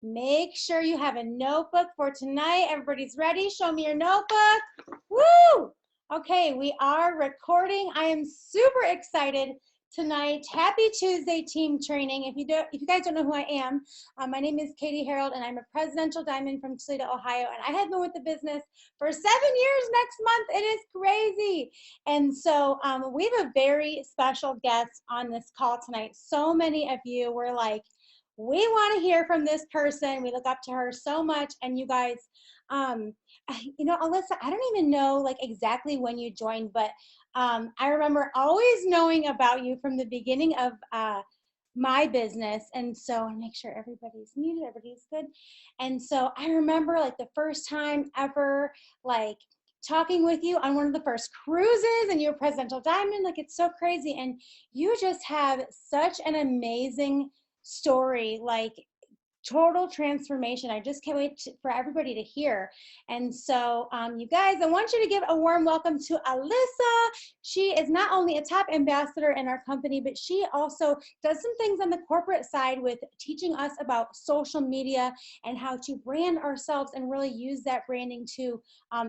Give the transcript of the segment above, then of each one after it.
Make sure you have a notebook for tonight. Everybody's ready? Show me your notebook. Woo! Okay, we are recording. I am super excited tonight. Happy Tuesday team training. If you guys don't know who I am, my name is Katie Harold, and I'm a presidential diamond from Toledo, Ohio. And I have been with the business for 7 years next month. It is crazy. And so we have a very special guest on this call tonight. So many of you were like, we want to hear from this person. We look up to her so much. And you guys, Alissa, I don't even know like exactly when you joined, but I remember always knowing about you from the beginning of my business. And so I make sure everybody's muted, everybody's good. And so I remember like the first time ever, like talking with you on one of the first cruises, and you're Presidential Diamond. Like, it's so crazy. And you just have such an amazing story, like total transformation. I just can't wait for everybody to hear. And so you guys, I want you to give a warm welcome to Alissa. She is not only a top ambassador in our company, but she also does some things on the corporate side with teaching us about social media and how to brand ourselves and really use that branding to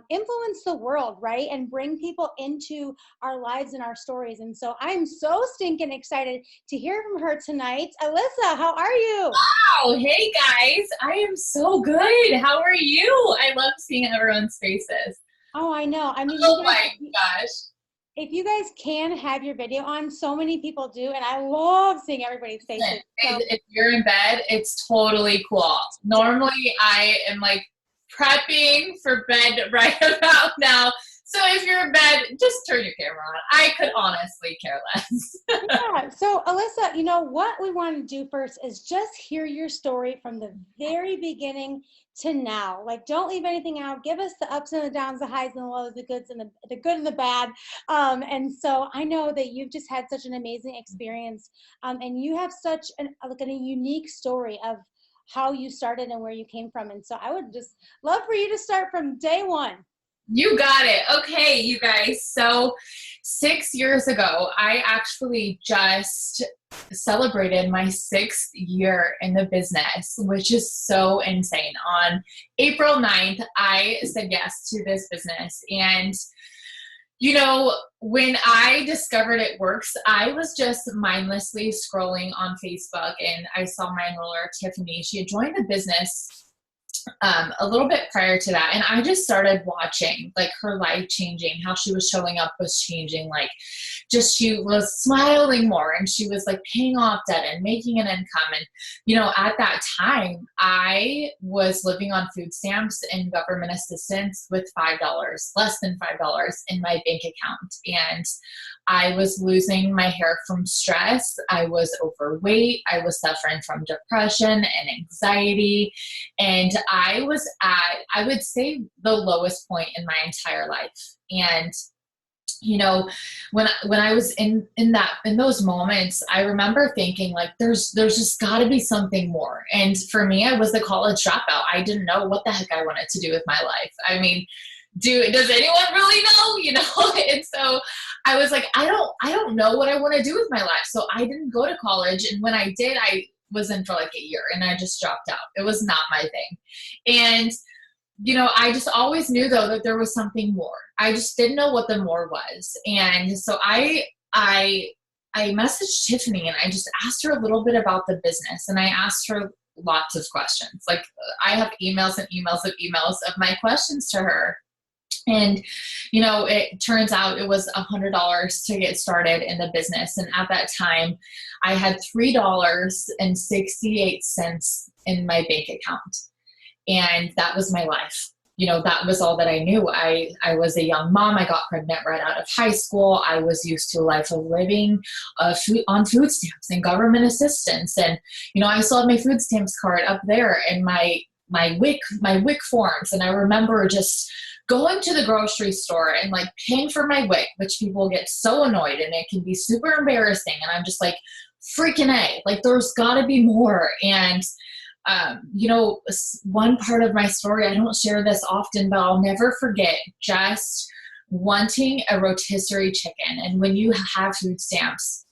influence the world, right? And bring people into our lives and our stories. And so I'm so stinking excited to hear from her tonight. Alissa, how are you? Wow. Hey guys, I am so good. How are you? I love seeing everyone's faces. Oh, I know. I mean, Oh my gosh. If you guys can have your video on, so many people do, and I love seeing everybody's faces. So. If you're in bed, it's totally cool. Normally, I am like prepping for bed right about now. So if you're in bed, just turn your camera on. I could honestly care less. Yeah. So Alissa, you know what we want to do first is just hear your story from the very beginning to now. Like, don't leave anything out. Give us the ups and the downs, the highs and the lows, the goods and the good and the bad. And so I know that you've just had such an amazing experience, and you have such a unique story of how you started and where you came from. And so I would just love for you to start from day one. You got it. Okay, you guys. So 6 years ago, I actually just celebrated my 6th year in the business, which is so insane. On April 9th, I said yes to this business. And, you know, when I discovered it works, I was just mindlessly scrolling on Facebook, and I saw my enroller, Tiffany. She had joined the business a little bit prior to that. And I just started watching like her life changing, how she was showing up was changing. Like just, she was smiling more, and she was like paying off debt and making an income. And, you know, at that time I was living on food stamps and government assistance with $5, less than $5 in my bank account. And I was losing my hair from stress. I was overweight. I was suffering from depression and anxiety. And I was at, I would say, the lowest point in my entire life. And, you know, when I was in those moments, I remember thinking like, there's just gotta be something more. And for me, I was the college dropout. I didn't know what the heck I wanted to do with my life. I mean, does anyone really know, you know? And so I was like, I don't know what I want to do with my life. So I didn't go to college. And when I did, I was in for like a year and I just dropped out. It was not my thing. And, you know, I just always knew though that there was something more. I just didn't know what the more was. And so I messaged Tiffany, and I just asked her a little bit about the business, and I asked her lots of questions. Like, I have emails and emails of my questions to her. And, you know, it turns out it was $100 to get started in the business. And at that time I had $3.68 in my bank account. And that was my life. You know, that was all that I knew. I was a young mom. I got pregnant right out of high school. I was used to a life of living on food stamps and government assistance. And, you know, I still have my food stamps card up there and my WIC forms. And I remember just going to the grocery store and like paying for my WIC, which people get so annoyed, and it can be super embarrassing. And I'm just like, freaking A, like there's gotta be more. And, you know, one part of my story, I don't share this often, but I'll never forget just wanting a rotisserie chicken. And when you have food stamps,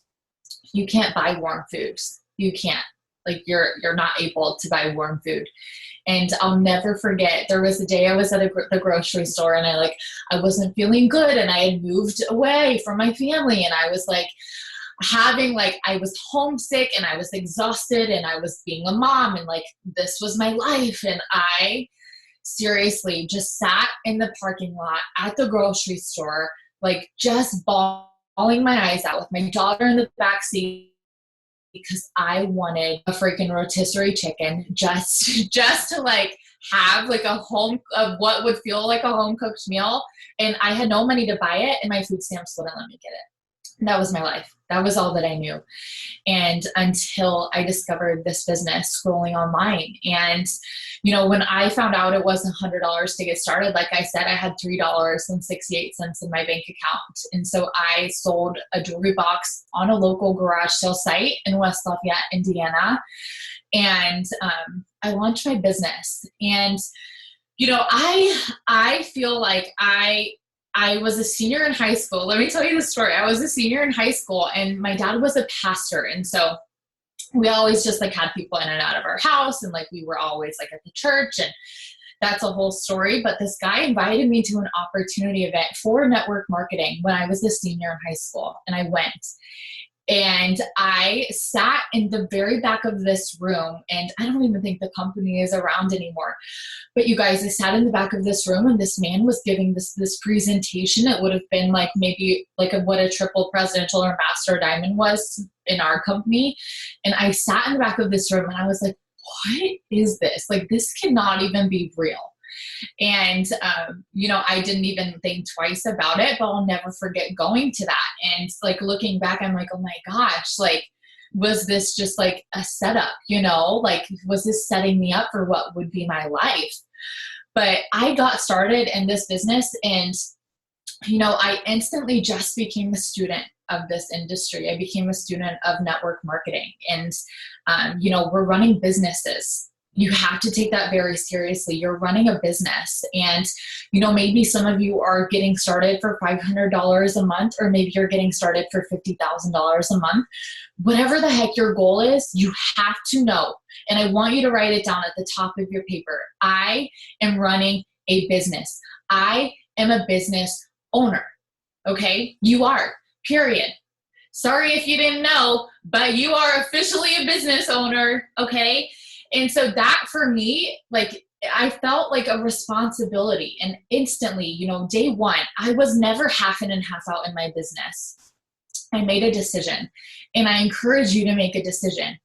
you can't buy warm foods. You can't. Like you're not able to buy warm food. And I'll never forget, there was a day I was at the grocery store and I wasn't feeling good and I had moved away from my family and I was like I was homesick and I was exhausted and I was being a mom and like this was my life. And I seriously just sat in the parking lot at the grocery store, like just bawling my eyes out with my daughter in the back seat because I wanted a freaking rotisserie chicken just to like have like a home of what would feel like a home cooked meal. And I had no money to buy it and my food stamps wouldn't let me get it. And that was my life. That was all that I knew. And until I discovered this business scrolling online. And, you know, when I found out it was $100 to get started, like I said, I had $3.68 in my bank account. And so I sold a jewelry box on a local garage sale site in West Lafayette, Indiana. And I launched my business. And, you know, I feel like I was a senior in high school. Let me tell you the story. I was a senior in high school and my dad was a pastor. And so we always just like had people in and out of our house and like we were always like at the church and that's a whole story. But this guy invited me to an opportunity event for network marketing when I was a senior in high school and I went. And I sat in the very back of this room and I don't even think the company is around anymore. But you guys, I sat in the back of this room and this man was giving this presentation. It would have been like maybe like what a triple presidential or Ambassador Diamond was in our company. And I sat in the back of this room and I was like, what is this? Like, this cannot even be real. And, you know, I didn't even think twice about it, but I'll never forget going to that. And like looking back, I'm like, oh my gosh, like, was this just like a setup, you know, like, was this setting me up for what would be my life? But I got started in this business and, you know, I instantly just became a student of this industry. I became a student of network marketing and, you know, we're running businesses. You have to take that very seriously. You're running a business and, you know, maybe some of you are getting started for $500 a month, or maybe you're getting started for $50,000 a month. Whatever the heck your goal is, you have to know. And I want you to write it down at the top of your paper. I am running a business. I am a business owner. Okay? You are, period. Sorry if you didn't know, but you are officially a business owner. Okay? And so that for me, like, I felt like a responsibility. And instantly, you know, day one, I was never half in and half out in my business. I made a decision. And I encourage you to make a decision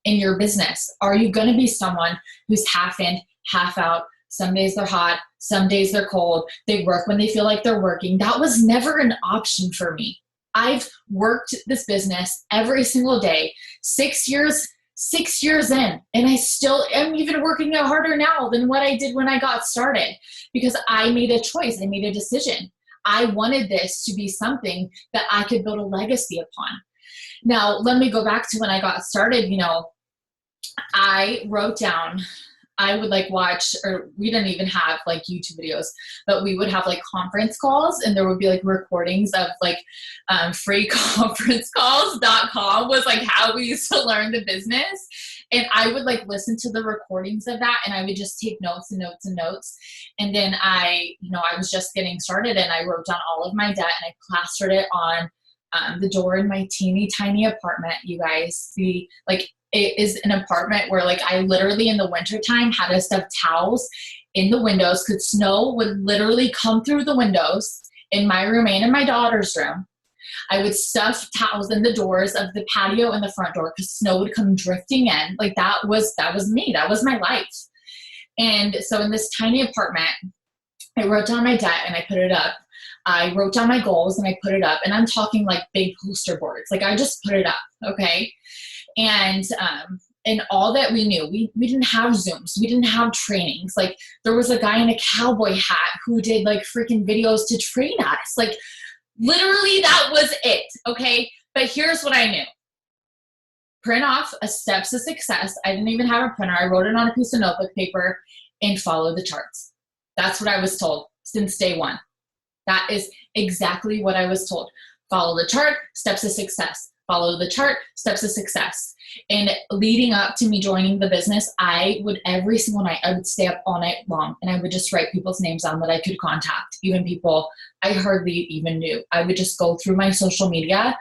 in your business. Are you going to be someone who's half in, half out? Some days they're hot, some days they're cold. They work when they feel like they're working. That was never an option for me. I've worked this business every single day, 6 years in, and I still am even working out harder now than what I did when I got started because I made a choice. I made a decision. I wanted this to be something that I could build a legacy upon. Now, let me go back to when I got started. You know, I wrote down, I would like watch, or we didn't even have like YouTube videos, but we would have like conference calls and there would be like recordings of like freeconferencecalls.com was like how we used to learn the business. And I would like listen to the recordings of that and I would just take notes and notes and notes. And then I was just getting started and I wrote down all of my debt and I plastered it on the door in my teeny tiny apartment, you guys. It is an apartment where like I literally in the wintertime had to stuff towels in the windows because snow would literally come through the windows in my room and in my daughter's room. I would stuff towels in the doors of the patio and the front door because snow would come drifting in. Like that was me. That was my life. And so in this tiny apartment, I wrote down my debt and I put it up. I wrote down my goals and I put it up. And I'm talking like big poster boards. Like I just put it up. Okay. And all that we knew, we didn't have Zooms. We didn't have trainings. Like there was a guy in a cowboy hat who did like freaking videos to train us. Like literally that was it. Okay. But here's what I knew. Print off a steps to success. I didn't even have a printer. I wrote it on a piece of notebook paper and follow the charts. That's what I was told since day one. That is exactly what I was told. Follow the chart, steps to success. follow the chart, steps to success. And leading up to me joining the business, I would every single night, I would stay up all night long and I would just write people's names down that I could contact, even people I hardly even knew. I would just go through my social media,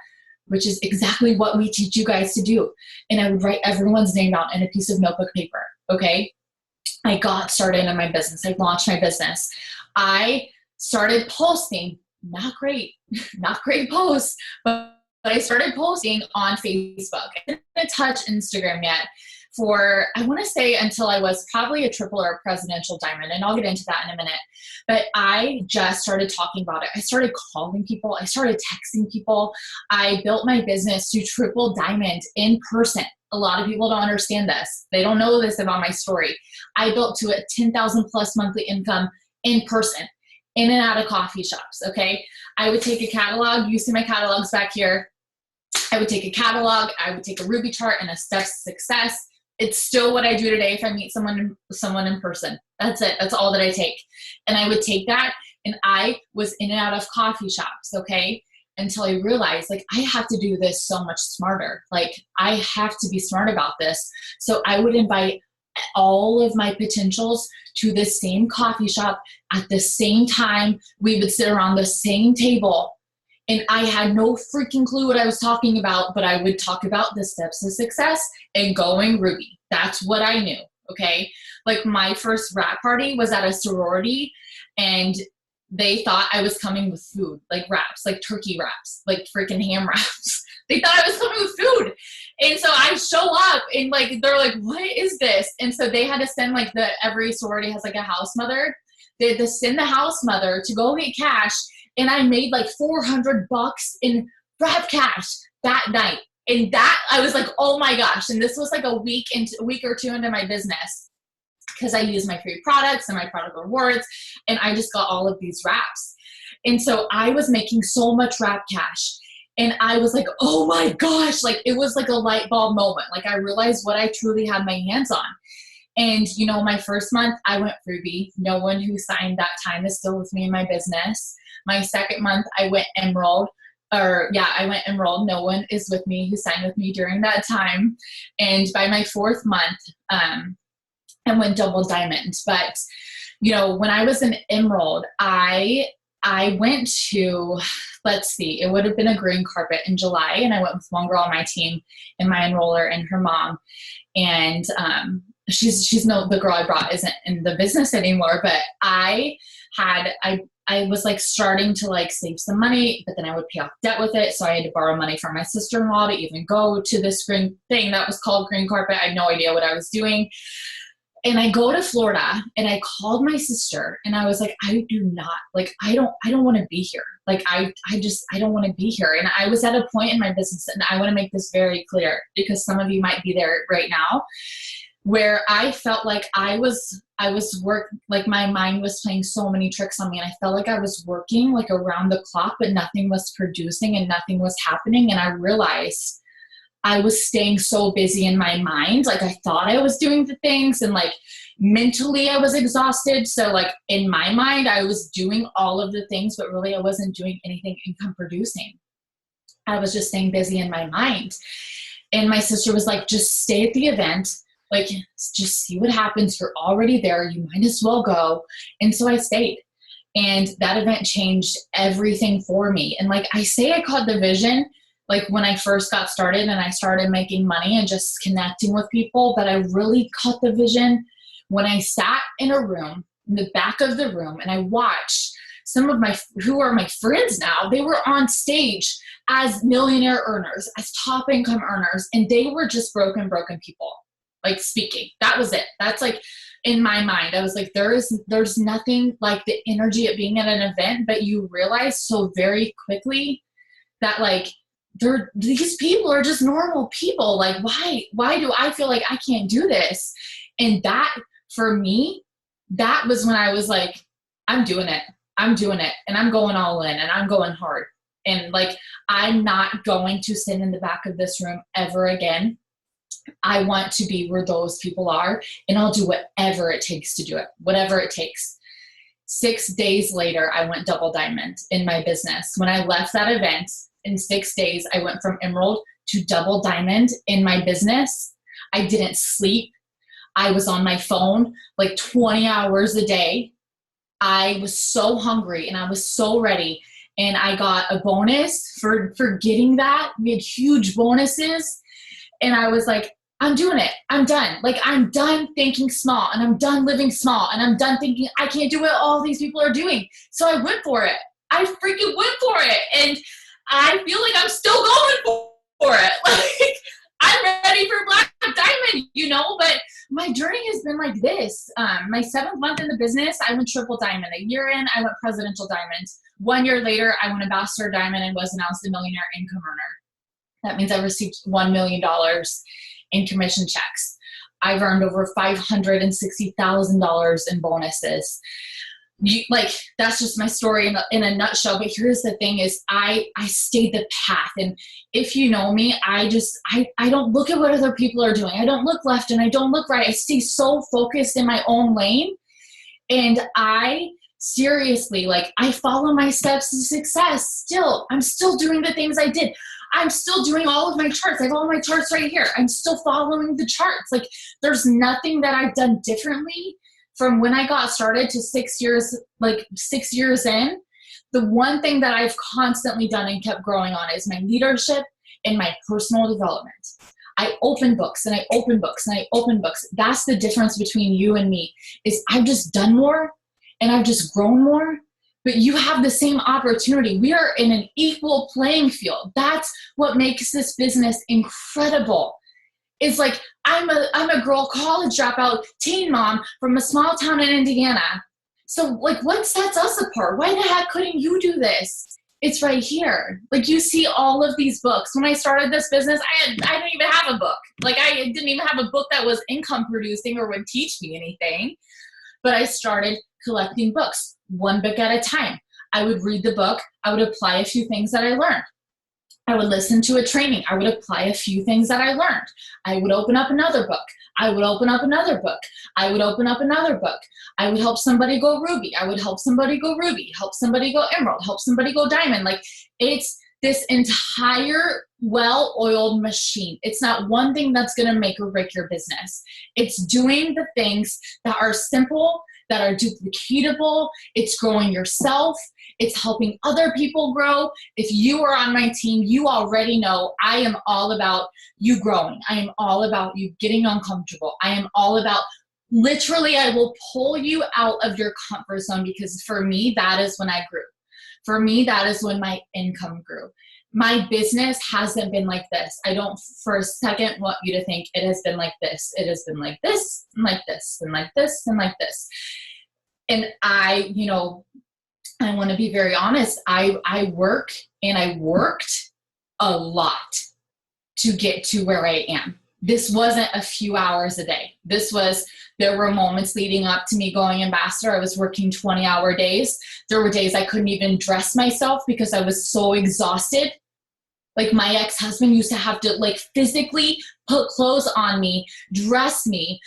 which is exactly what we teach you guys to do. And I would write everyone's name down in a piece of notebook paper. Okay. I got started in my business. I launched my business. I started posting, not great posts, but I started posting on Facebook. I didn't touch Instagram yet for, I want to say, until I was probably a triple or a presidential diamond. And I'll get into that in a minute. But I just started talking about it. I started calling people. I started texting people. I built my business to triple diamond in person. A lot of people don't understand this. They don't know this about my story. I built to a 10,000 plus monthly income in person, in and out of coffee shops. Okay. I would take a catalog. You see my catalogs back here. I would take a catalog. I would take a Ruby chart and a steps to success. It's still what I do today if I meet someone in person. That's it. That's all that I take. And I would take that, and I was in and out of coffee shops, okay, until I realized, like, I have to do this so much smarter. Like, I have to be smart about this. So I would invite all of my potentials to the same coffee shop at the same time. We would sit around the same table. And I had no freaking clue what I was talking about, but I would talk about the steps to success and going Ruby. That's what I knew, okay? Like, my first wrap party was at a sorority, and they thought I was coming with food, like wraps, like turkey wraps, like freaking ham wraps. They thought I was coming with food. And so I show up, and like, they're like, what is this? And so they had to send, like, every sorority has like a house mother. They had to send the house mother to go get cash. And I made like $400 in wrap cash that night. And that, I was like, oh my gosh. And this was like a week or two into my business, because I used my free products and my product rewards. And I just got all of these wraps. And so I was making so much wrap cash. And I was like, oh my gosh, like, it was like a light bulb moment. Like, I realized what I truly had my hands on. And, you know, my first month I went Ruby. No one who signed that time is still with me in my business. My second month I went Emerald. I went Emerald. No one is with me who signed with me during that time. And by my fourth month, I went Double Diamond. But, you know, when I was in Emerald, I went to, let's see, it would have been a green carpet in July. And I went with one girl on my team and my enroller and her mom. And the girl I brought isn't in the business anymore, but I was like starting to like save some money, but then I would pay off debt with it. So I had to borrow money from my sister-in-law to even go to this green thing that was called green carpet. I had no idea what I was doing. And I go to Florida, and I called my sister, and I was like, I don't want to be here. Like, I don't want to be here. And I was at a point in my business, and I want to make this very clear, because some of you might be there right now, where I felt like I was like my mind was playing so many tricks on me, and I felt like I was working like around the clock, but nothing was producing and nothing was happening. And I realized I was staying so busy in my mind. Like, I thought I was doing the things, and like mentally I was exhausted. So like in my mind, I was doing all of the things, but really I wasn't doing anything income producing. I was just staying busy in my mind. And my sister was like, just stay at the event. Like, just see what happens. You're already there. You might as well go. And so I stayed. And that event changed everything for me. And like I say, I caught the vision like when I first got started and I started making money and just connecting with people. But I really caught the vision when I sat in a room, in the back of the room, and I watched some of who are my friends now. They were on stage as millionaire earners, as top income earners, and they were just broken people. Like speaking. That was it. That's like in my mind. I was like, there's nothing like the energy of being at an event, but you realize so very quickly that like these people are just normal people. Like, why do I feel like I can't do this? And that for me, that was when I was like, I'm doing it. And I'm going all in, and I'm going hard. And like, I'm not going to sit in the back of this room ever again. I want to be where those people are, and I'll do whatever it takes to do it, whatever it takes. 6 days later, I went Double Diamond in my business. When I left that event, in 6 days, I went from emerald to double diamond in my business. I didn't sleep. I was on my phone like 20 hours a day. I was so hungry and I was so ready. And I got a bonus for getting that. We had huge bonuses. And I was like, I'm doing it. I'm done. Like, I'm done thinking small, and I'm done living small, and I'm done thinking I can't do what all these people are doing. So I went for it. I freaking went for it. And I feel like I'm still going for it. Like, I'm ready for Black Diamond, you know, but my journey has been like this. My 7th month in the business, I went triple diamond. A year in, I went presidential diamond. 1 year later, I went Ambassador Diamond and was announced a millionaire income earner. That means I received $1 million in commission checks. I've earned over $560,000 in bonuses. That's just my story in a nutshell. But here's the thing is I stayed the path. And if you know me, I don't look at what other people are doing. I don't look left and I don't look right. I stay so focused in my own lane. And I seriously, I follow my steps to success still. I'm still doing the things I did. I'm still doing all of my charts. I have all my charts right here. I'm still following the charts. There's nothing that I've done differently from when I got started to 6 years, 6 years in. The one thing that I've constantly done and kept growing on is my leadership and my personal development. I open books and I open books and I open books. That's the difference between you and me, is I've just done more and I've just grown more. But you have the same opportunity. We are in an equal playing field. That's what makes this business incredible. It's like, I'm a girl college dropout teen mom from a small town in Indiana. So what sets us apart? Why the heck couldn't you do this? It's right here. You see all of these books. When I started this business, I didn't even have a book. I didn't even have a book that was income producing or would teach me anything. But I started collecting books, one book at a time. I would read the book. I would apply a few things that I learned. I would listen to a training. I would apply a few things that I learned. I would open up another book. I would open up another book. I would open up another book. I would help somebody go ruby. I would help somebody go ruby, help somebody go emerald, help somebody go diamond. It's this entire well-oiled machine. It's not one thing that's going to make or break your business. It's doing the things that are simple, that are duplicatable. It's growing yourself. It's helping other people grow. If you are on my team, you already know I am all about you growing. I am all about you getting uncomfortable. I am all about, literally, I will pull you out of your comfort zone, because for me, that is when I grew. For me, that is when my income grew. My business hasn't been like this. I don't for a second want you to think it has been like this. It has been like this, and like this, and like this, and like this. And I want to be very honest. I work, and I worked a lot to get to where I am. This wasn't a few hours a day. There were moments leading up to me going ambassador. I was working 20-hour days. There were days I couldn't even dress myself because I was so exhausted. My ex-husband used to have to physically put clothes on me, dress me,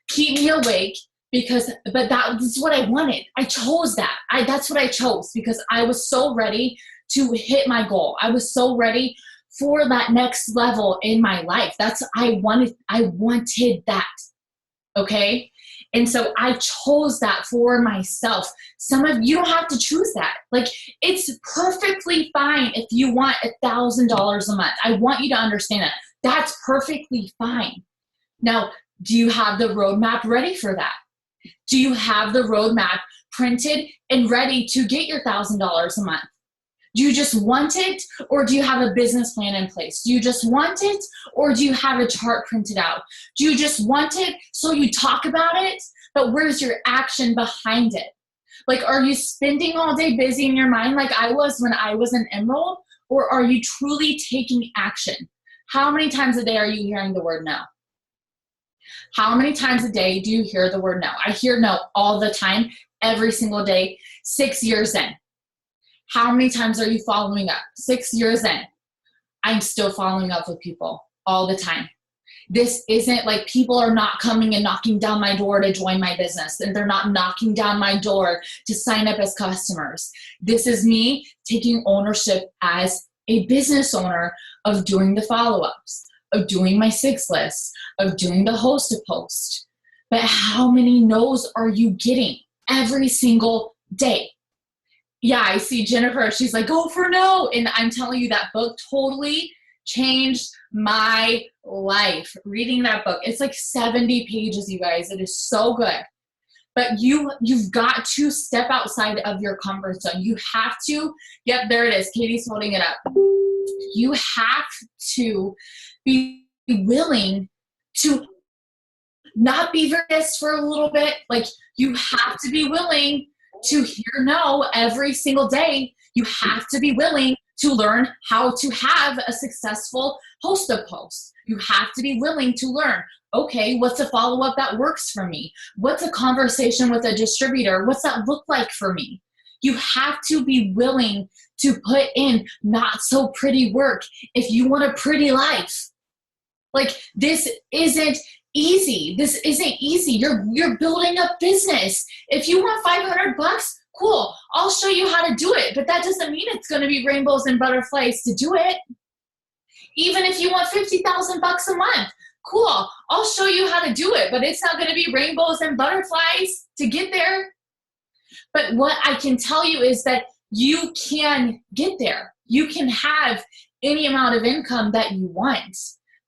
keep me awake, but that was what I wanted. I chose that. That's what I chose, because I was so ready to hit my goal. I was so ready for that next level in my life. I wanted that. Okay. And so I chose that for myself. Some of you don't have to choose that. It's perfectly fine if you want $1,000 a month. I want you to understand that. That's perfectly fine. Now, do you have the roadmap ready for that? Do you have the roadmap printed and ready to get your $1,000 a month? Do you just want it, or do you have a business plan in place? Do you just want it, or do you have a chart printed out? Do you just want it so you talk about it, but where's your action behind it? Are you spending all day busy in your mind like I was when I was an emerald, or are you truly taking action? How many times a day are you hearing the word no? How many times a day do you hear the word no? I hear no all the time, every single day, 6 years in. How many times are you following up? 6 years in. I'm still following up with people all the time. This isn't people are not coming and knocking down my door to join my business, and they're not knocking down my door to sign up as customers. This is me taking ownership as a business owner of doing the follow-ups, of doing my 6 lists, of doing the host to post. But how many no's are you getting every single day? Yeah, I see Jennifer. She's like, go for no. And I'm telling you, that book totally changed my life. Reading that book. It's like 70 pages, you guys. It is so good. But you've got to step outside of your comfort zone. You have to, yep, there it is. Katie's holding it up. You have to be willing to not be nervous for a little bit. Like, you have to be willing to hear no every single day. You have to be willing to learn how to have a successful host a post. You have to be willing to learn, okay, what's a follow-up that works for me? What's a conversation with a distributor? What's that look like for me? You have to be willing to put in not so pretty work if you want a pretty life. Like, this isn't easy. This isn't easy. You're building a business. If you want $500, cool. I'll show you how to do it. But that doesn't mean it's going to be rainbows and butterflies to do it. Even if you want $50,000 a month, cool. I'll show you how to do it. But it's not going to be rainbows and butterflies to get there. But what I can tell you is that you can get there. You can have any amount of income that you want.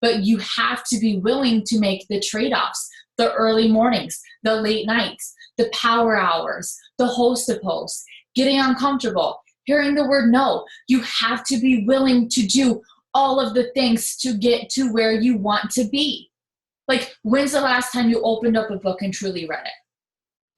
But you have to be willing to make the trade-offs, the early mornings, the late nights, the power hours, the host to post, getting uncomfortable, hearing the word no. You have to be willing to do all of the things to get to where you want to be. Like, when's the last time you opened up a book and truly read it?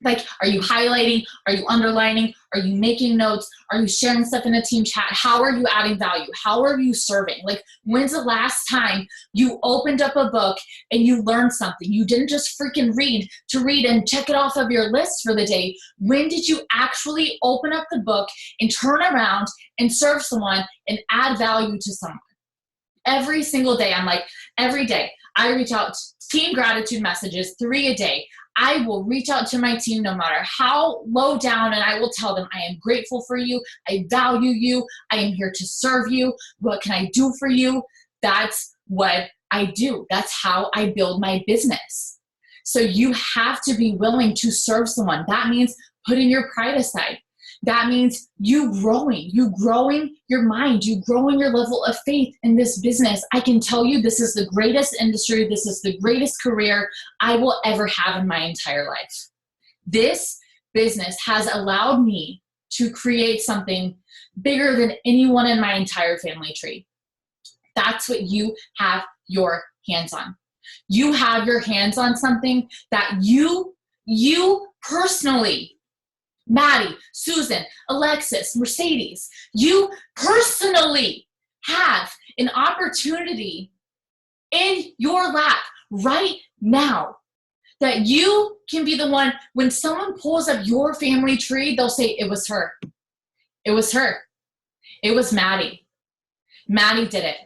Like, are you highlighting? Are you underlining? Are you making notes? Are you sharing stuff in a team chat? How are you adding value? How are you serving? Like, when's the last time you opened up a book and you learned something? You didn't just freaking read and check it off of your list for the day. When did you actually open up the book and turn around and serve someone and add value to someone? Every single day, I'm like, every day, I reach out, team gratitude messages, 3 a day. I will reach out to my team no matter how low down, and I will tell them I am grateful for you. I value you. I am here to serve you. What can I do for you? That's what I do. That's how I build my business. So you have to be willing to serve someone. That means putting your pride aside. That means you growing your mind, you growing your level of faith in this business. I can tell you, this is the greatest industry. This is the greatest career I will ever have in my entire life. This business has allowed me to create something bigger than anyone in my entire family tree. That's what you have your hands on. You have your hands on something that you personally, Maddie, Susan, Alexis, Mercedes, you personally have an opportunity in your lap right now that you can be the one. When someone pulls up your family tree, they'll say, it was her. It was her. It was Maddie. Maddie did it.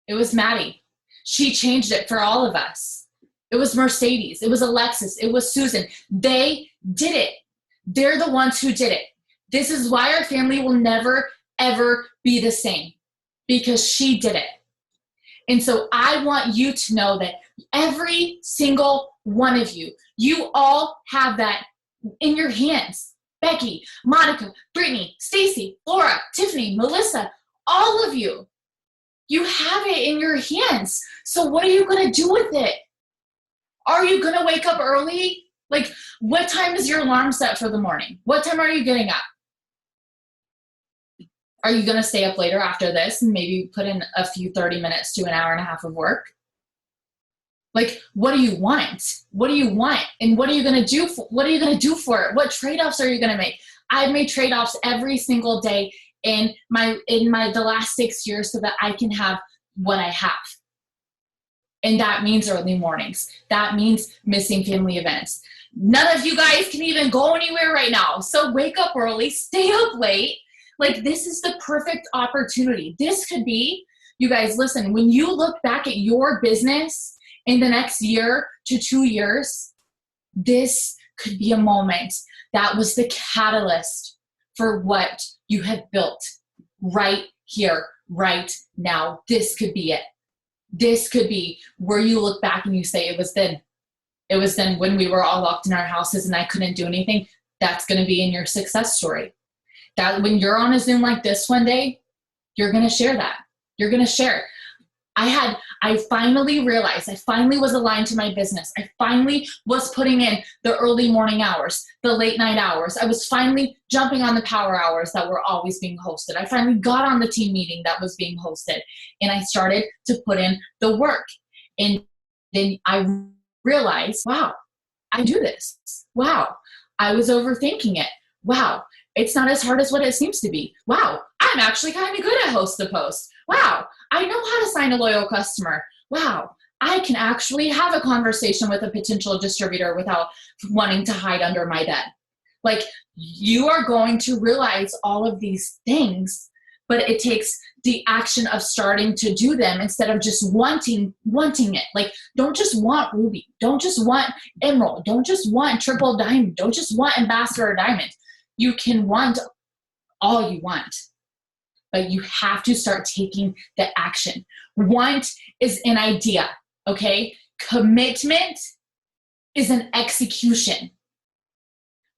It was Maddie. She changed it for all of us. It was Mercedes. It was Alexis. It was Susan. They did it. They're the ones who did it. This is why our family will never, ever be the same, because she did it. And so I want you to know that every single one of you, you all have that in your hands. Becky, Monica, Brittany, Stacy, Laura, Tiffany, Melissa, all of you. You have it in your hands. So what are you going to do with it? Are you going to wake up early? Like, what time is your alarm set for the morning? What time are you getting up? Are you going to stay up later after this and maybe put in a few 30 minutes to an hour and a half of work? Like, what do you want? What do you want? And what are you going to do what are you going to do for it? What trade-offs are you going to make? I've made trade-offs every single day in the last 6 years so that I can have what I have. And that means early mornings. That means missing family events. None of you guys can even go anywhere right now. So wake up early, stay up late. Like, this is the perfect opportunity. This could be, you guys, listen, when you look back at your business in the next year to 2 years, this could be a moment that was the catalyst for what you have built right here, right now. This could be it. This could be where you look back and you say, it was then. It was then when we were all locked in our houses and I couldn't do anything. That's going to be in your success story. That when you're on a Zoom like this one day, you're going to share that. You're going to share. I finally realized, I finally was aligned to my business. I finally was putting in the early morning hours, the late night hours. I was finally jumping on the power hours that were always being hosted. I finally got on the team meeting that was being hosted, and I started to put in the work. And then I realized, wow, I do this. Wow, I was overthinking it. Wow, it's not as hard as what it seems to be. Wow, I'm actually kind of good at host to post. Wow, I know how to sign a loyal customer. Wow, I can actually have a conversation with a potential distributor without wanting to hide under my bed. Like, you are going to realize all of these things, but it takes the action of starting to do them instead of just wanting it. Like, don't just want Ruby. Don't just want Emerald. Don't just want Triple Diamond. Don't just want Ambassador Diamond. You can want all you want, but you have to start taking the action. Want is an idea, okay? Commitment is an execution.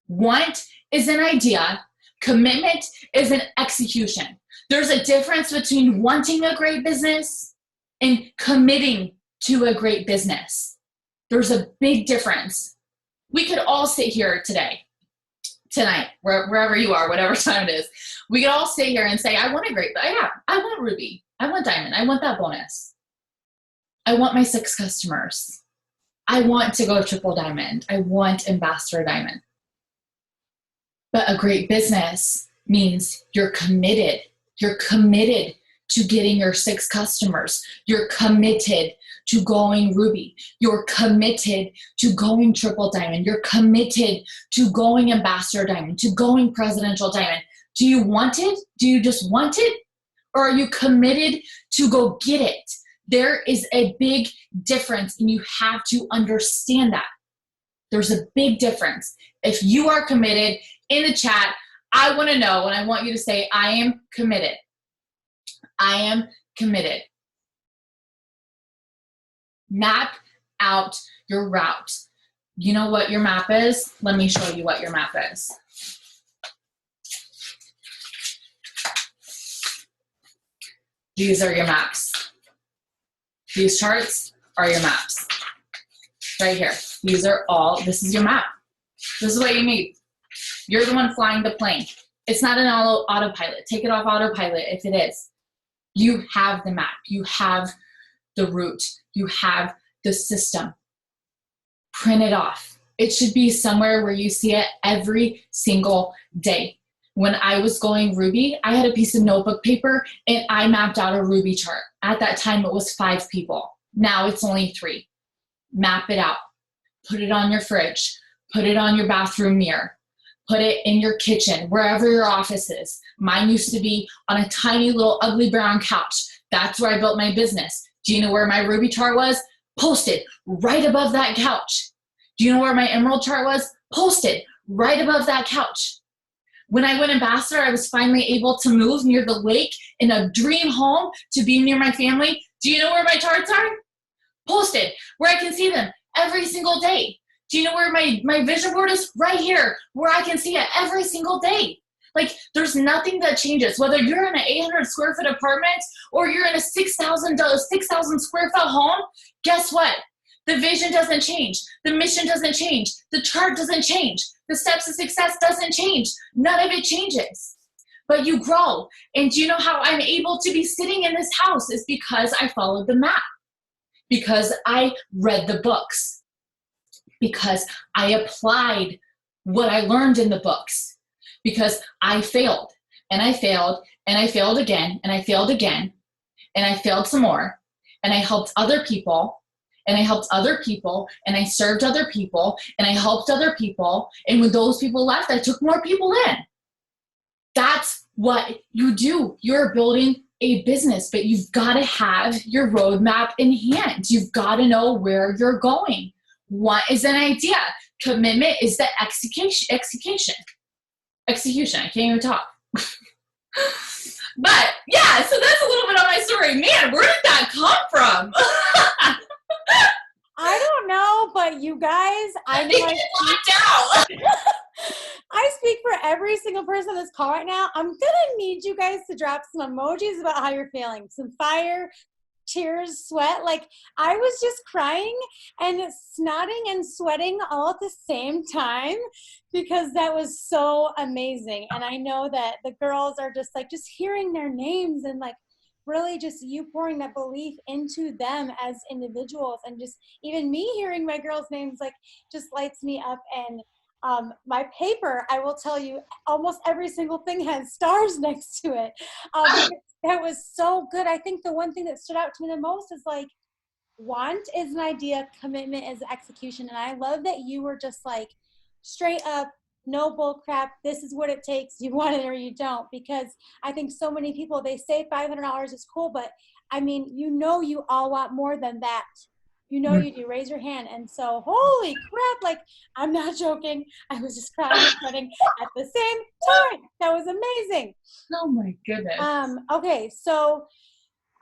Want is an idea. Commitment is an execution. There's a difference between wanting a great business and committing to a great business. There's a big difference. We could all sit here tonight, wherever you are, whatever time it is. We could all sit here and say, I want a great, yeah, I want Ruby. I want Diamond. I want that bonus. I want my 6 customers. I want to go Triple Diamond. I want Ambassador Diamond. But a great business means you're committed. You're committed to getting your 6 customers. You're committed to going Ruby. You're committed to going Triple Diamond. You're committed to going Ambassador Diamond, to going Presidential Diamond. Do you want it? Do you just want it? Or are you committed to go get it? There is a big difference, and you have to understand that. There's a big difference. If you are committed, in the chat, I want to know, and I want you to say, I am committed. I am committed. Map out your route. You know what your map is? Let me show you what your map is. These are your maps. These charts are your maps. Right here. This is your map. This is what you need. You're the one flying the plane. It's not an autopilot. Take it off autopilot if it is. You have the map. You have the route. You have the system. Print it off. It should be somewhere where you see it every single day. When I was going Ruby, I had a piece of notebook paper and I mapped out a Ruby chart. At that time, it was 5 people. Now it's only 3. Map it out. Put it on your fridge. Put it on your bathroom mirror. Put it in your kitchen, wherever your office is. Mine used to be on a tiny little ugly brown couch. That's where I built my business. Do you know where my Ruby chart was? Posted right above that couch. Do you know where my Emerald chart was? Posted right above that couch. When I went Ambassador, I was finally able to move near the lake in a dream home to be near my family. Do you know where my charts are? Posted where I can see them every single day. Do you know where my vision board is? Right here, where I can see it every single day. Like, there's nothing that changes. Whether you're in an 800 square foot apartment or you're in a 6,000 square foot home, guess what? The vision doesn't change. The mission doesn't change. The chart doesn't change. The steps to success doesn't change. None of it changes. But you grow. And do you know how I'm able to be sitting in this house? Is because I followed the map. Because I read the books. Because I applied what I learned in the books. Because I failed, and I failed, and I failed again, and I failed again, and I failed some more, and I helped other people, and I helped other people, and I served other people, and I helped other people, and when those people left, I took more people in. That's what you do. You're building a business, but you've got to have your roadmap in hand. You've got to know where you're going. What is an idea? Commitment is the execution. I can't even talk. But yeah, so that's a little bit of my story. Man, where did that come from? I don't know, but you guys, I know I speak for every single person on this call right now. I'm gonna need you guys to drop some emojis about how you're feeling. Some fire, tears, sweat. Like, I was just crying and snotting and sweating all at the same time because that was so amazing. And I know that the girls are just like, just hearing their names and like really just you pouring that belief into them as individuals, and just even me hearing my girls' names like just lights me up. And my paper, I will tell you, almost every single thing has stars next to it. That was so good. I think the one thing that stood out to me the most is like, want is an idea, commitment is execution. And I love that you were just like straight up, no bull crap. This is what it takes. You want it or you don't. Because I think so many people, they say $500 is cool, but I mean, you all want more than that. You do. Raise your hand. And so, holy crap, like, I'm not joking. I was just crying and sweating at the same time. That was amazing. Oh my goodness. Okay, so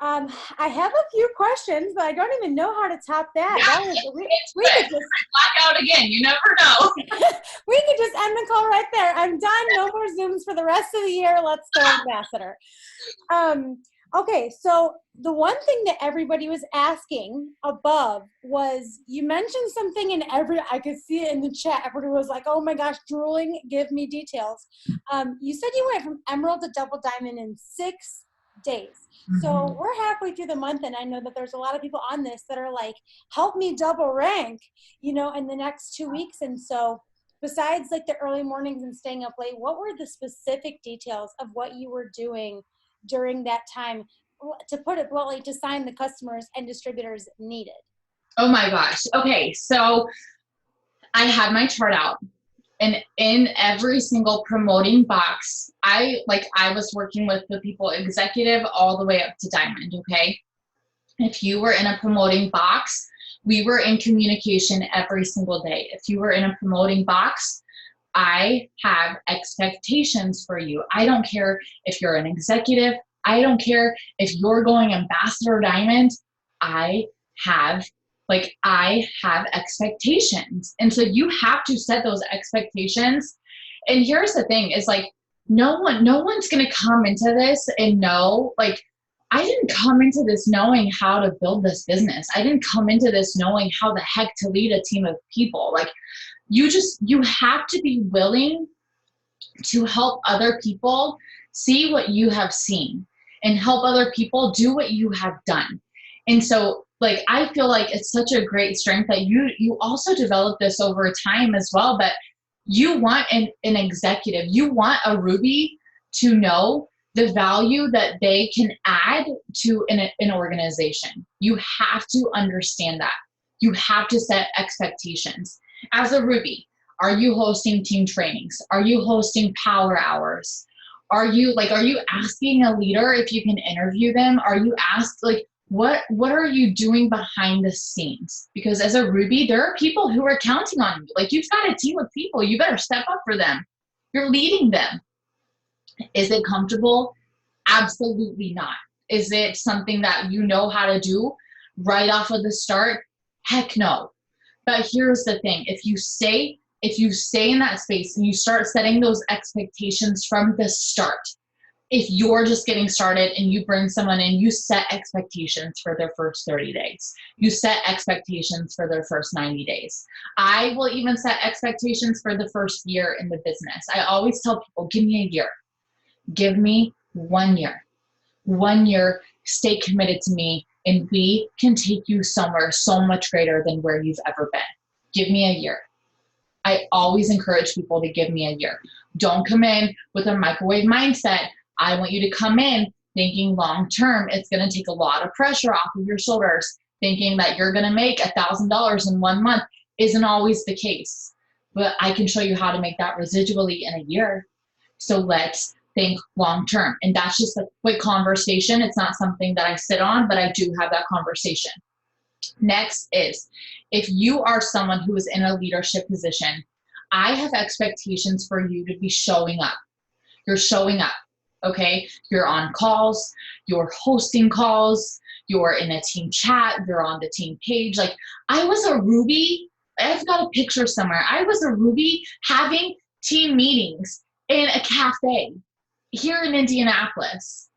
I have a few questions, but I don't even know how to top that. Yeah, we could just black out again. You never know. we could just end the call right there. I'm done. No more Zooms for the rest of the year. Let's go, Ambassador. Okay, so the one thing that everybody was asking above was, you mentioned something I could see it in the chat. Everybody was like, oh my gosh, drooling, give me details. You said you went from emerald to double diamond in 6 days. So we're halfway through the month, and I know that there's a lot of people on this that are like, help me double rank, in the next 2 weeks. And so besides like the early mornings and staying up late, what were the specific details of what you were doing during that time, to put it bluntly, to sign the customers and distributors needed? Oh my gosh. Okay. So I had my chart out, and in every single promoting box, I was working with the people executive all the way up to diamond. Okay. If you were in a promoting box, we were in communication every single day. If you were in a promoting box, I have expectations for you. I don't care if you're an executive. I don't care if you're going Ambassador Diamond. I have expectations. And so you have to set those expectations. And here's the thing is like, no one's going to come into this and know, like, I didn't come into this knowing how to build this business. I didn't come into this knowing how the heck to lead a team of people. Like, you have to be willing to help other people see what you have seen and help other people do what you have done. And so, like, I feel like it's such a great strength that you also develop this over time as well. But you want an executive, you want a Ruby to know the value that they can add to an organization. You have to understand that. You have to set expectations. As a Ruby, are you hosting team trainings? Are you hosting power hours? Are you asking a leader if you can interview them? Are you asked, like, what are you doing behind the scenes? Because as a Ruby, there are people who are counting on you. Like, you've got a team of people. You better step up for them. You're leading them. Is it comfortable? Absolutely not. Is it something that you know how to do right off of the start? Heck no. But here's the thing. If you stay in that space and you start setting those expectations from the start, if you're just getting started and you bring someone in, you set expectations for their first 30 days. You set expectations for their first 90 days. I will even set expectations for the first year in the business. I always tell people, give me a year. Give me 1 year. 1 year, stay committed to me, and we can take you somewhere so much greater than where you've ever been. Give me a year. I always encourage people to give me a year. Don't come in with a microwave mindset. I want you to come in thinking long-term. It's going to take a lot of pressure off of your shoulders. Thinking that you're going to make $1,000 in 1 month isn't always the case. But I can show you how to make that residually in a year. So let's think long-term. And that's just a quick conversation. It's not something that I sit on, but I do have that conversation. Next is, if you are someone who is in a leadership position, I have expectations for you to be showing up. You're showing up. Okay. You're on calls, you're hosting calls, you're in a team chat, you're on the team page. Like I was a Ruby. I've got a picture somewhere. I was a Ruby having team meetings in a cafe here in Indianapolis.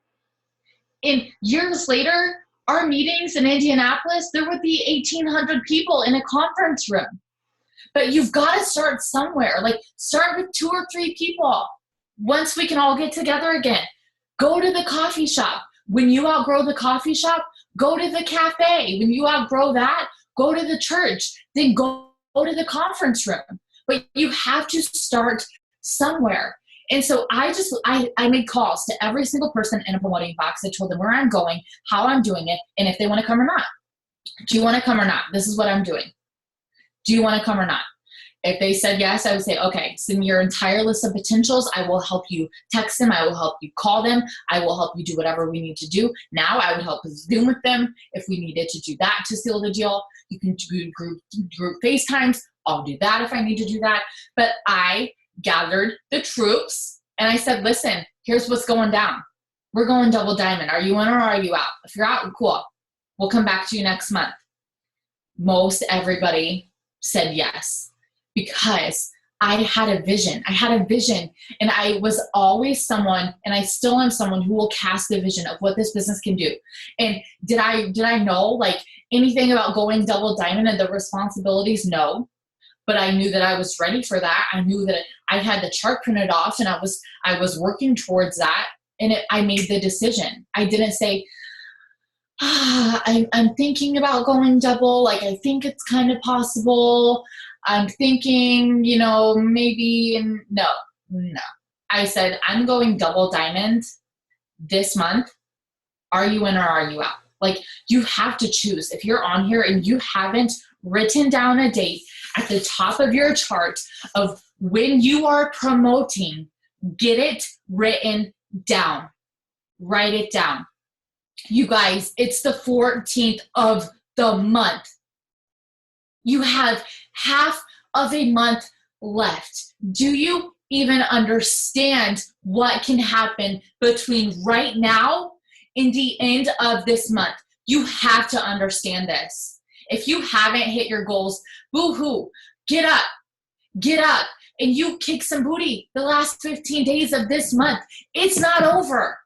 And years later, our meetings in Indianapolis, there would be 1,800 people in a conference room. But you've got to start somewhere. Like start with 2 or 3 people. Once we can all get together again, go to the coffee shop. When you outgrow the coffee shop, go to the cafe. When you outgrow that, go to the church. Then go to the conference room. But you have to start somewhere. And so I made calls to every single person in a promoting box. I told them where I'm going, how I'm doing it, and if they want to come or not. Do you want to come or not? This is what I'm doing. Do you want to come or not? If they said yes, I would say, okay, send me your entire list of potentials. I will help you text them. I will help you call them. I will help you do whatever we need to do. Now I would help Zoom with them if we needed to do that to seal the deal. You can do group FaceTimes. I'll do that if I need to do that. But I gathered the troops and I said, listen, here's what's going down. We're going double diamond. Are you in or are you out? If you're out, cool. We'll come back to you next month. Most everybody said yes because I had a vision. I had a vision and I was always someone, and I still am someone who will cast the vision of what this business can do. And did I know like anything about going double diamond and the responsibilities? No. But I knew that I was ready for that. I knew that I had the chart printed off and I was working towards that. And I made the decision. I didn't say, I'm thinking about going double. Like, I think it's kind of possible. I'm thinking, maybe, and no. I said, I'm going double diamond this month. Are you in or are you out? Like, you have to choose. If you're on here and you haven't written down a date at the top of your chart of when you are promoting, get it written down. Write it down. You guys, it's the 14th of the month. You have half of a month left. Do you even understand what can happen between right now and the end of this month? You have to understand this. If you haven't hit your goals, boo-hoo, get up, and you kick some booty the last 15 days of this month. It's not over.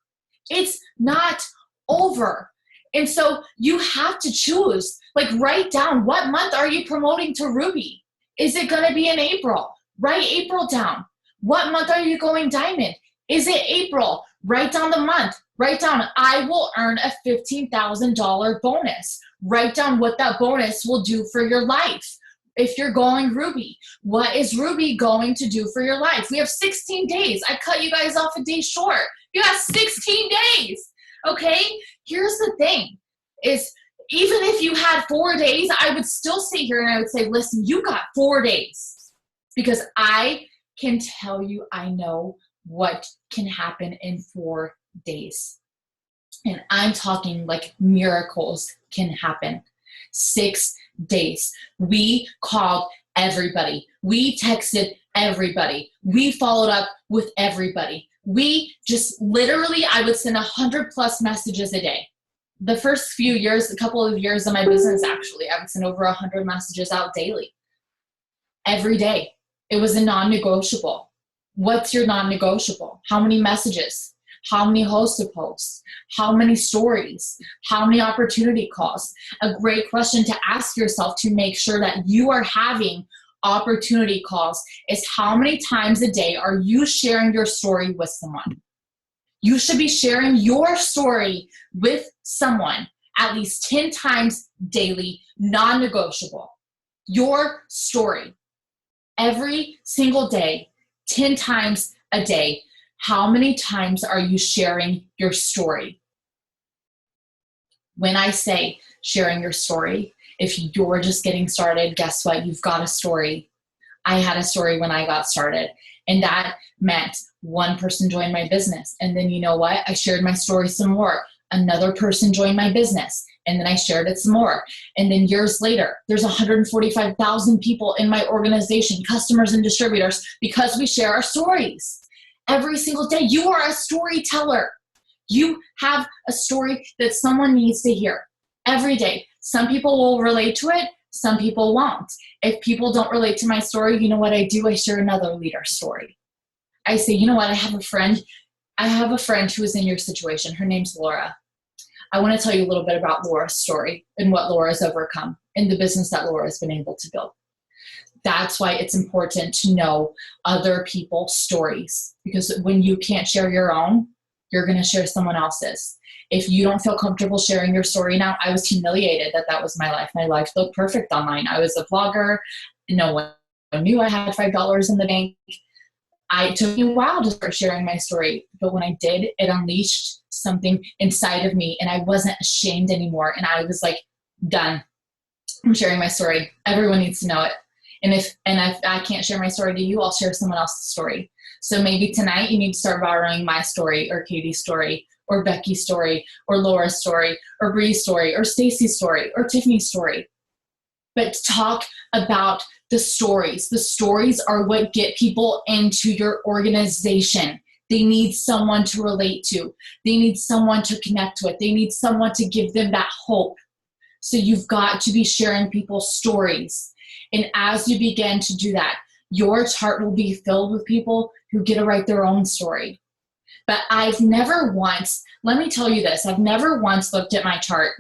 It's not over. And so you have to choose, like write down what month are you promoting to Ruby? Is it going to be in April? Write April down. What month are you going diamond? Is it April? Write down the month. Write down, I will earn a $15,000 bonus. Write down what that bonus will do for your life. If you're going Ruby, what is Ruby going to do for your life? We have 16 days. I cut you guys off a day short. You have 16 days. Okay? Here's the thing is, even if you had 4 days, I would still sit here and I would say, listen, you got 4 days, because I can tell you, I know what can happen in 4 days. And I'm talking like miracles can happen. 6 days. We called everybody. We texted everybody. We followed up with everybody. We just literally, I would send 100+ messages a day. The first few years, a couple of years of my business, actually, I would send over 100 messages out daily. Every day. It was a non-negotiable. What's your non-negotiable? How many messages? How many hosted posts? How many stories? How many opportunity calls? A great question to ask yourself to make sure that you are having opportunity calls is how many times a day are you sharing your story with someone? You should be sharing your story with someone at least 10 times daily, non-negotiable. Your story. Every single day, 10 times a day. How many times are you sharing your story? When I say sharing your story, if you're just getting started, guess what? You've got a story. I had a story when I got started, and that meant one person joined my business. And then you know what? I shared my story some more. Another person joined my business, and then I shared it some more. And then years later, there's 145,000 people in my organization, customers and distributors, because we share our stories. every single day. You are a storyteller. You have a story that someone needs to hear every day. Some people will relate to it. Some people won't. If people don't relate to my story, you know what I do? I share another leader's story. I say, you know what? I have a friend who is in your situation. Her name's Laura. I want to tell you a little bit about Laura's story and what Laura's overcome in the business that Laura has been able to build. That's why it's important to know other people's stories, because when you can't share your own, you're going to share someone else's. If you don't feel comfortable sharing your story now, I was humiliated that was my life. My life looked perfect online. I was a vlogger. No one knew I had $5 in the bank. It took me a while to start sharing my story, but when I did, it unleashed something inside of me, and I wasn't ashamed anymore. And I was like, done. I'm sharing my story. Everyone needs to know it. And if I can't share my story to you, I'll share someone else's story. So maybe tonight you need to start borrowing my story, or Katie's story, or Becky's story, or Laura's story, or Bree's story, or Stacy's story, or Tiffany's story. But talk about the stories. The stories are what get people into your organization. They need someone to relate to. They need someone to connect with. They need someone to give them that hope. So you've got to be sharing people's stories. And as you begin to do that, your chart will be filled with people who get to write their own story. But I've never once, let me tell you this, I've never once looked at my chart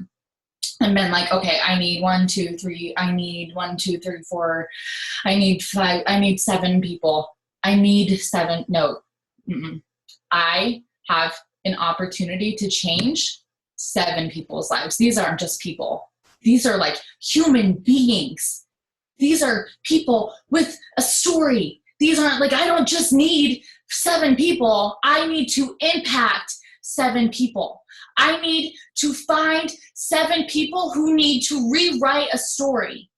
and been like, okay, I need 1, 2, 3, I need 1, 2, 3, 4, I need 5, I need 7 people. I need 7, no. I have an opportunity to change 7 people's lives. These aren't just people. These are like human beings. These are people with a story. These aren't like, I don't just need 7 people. I need to impact 7 people. I need to find 7 people who need to rewrite a story.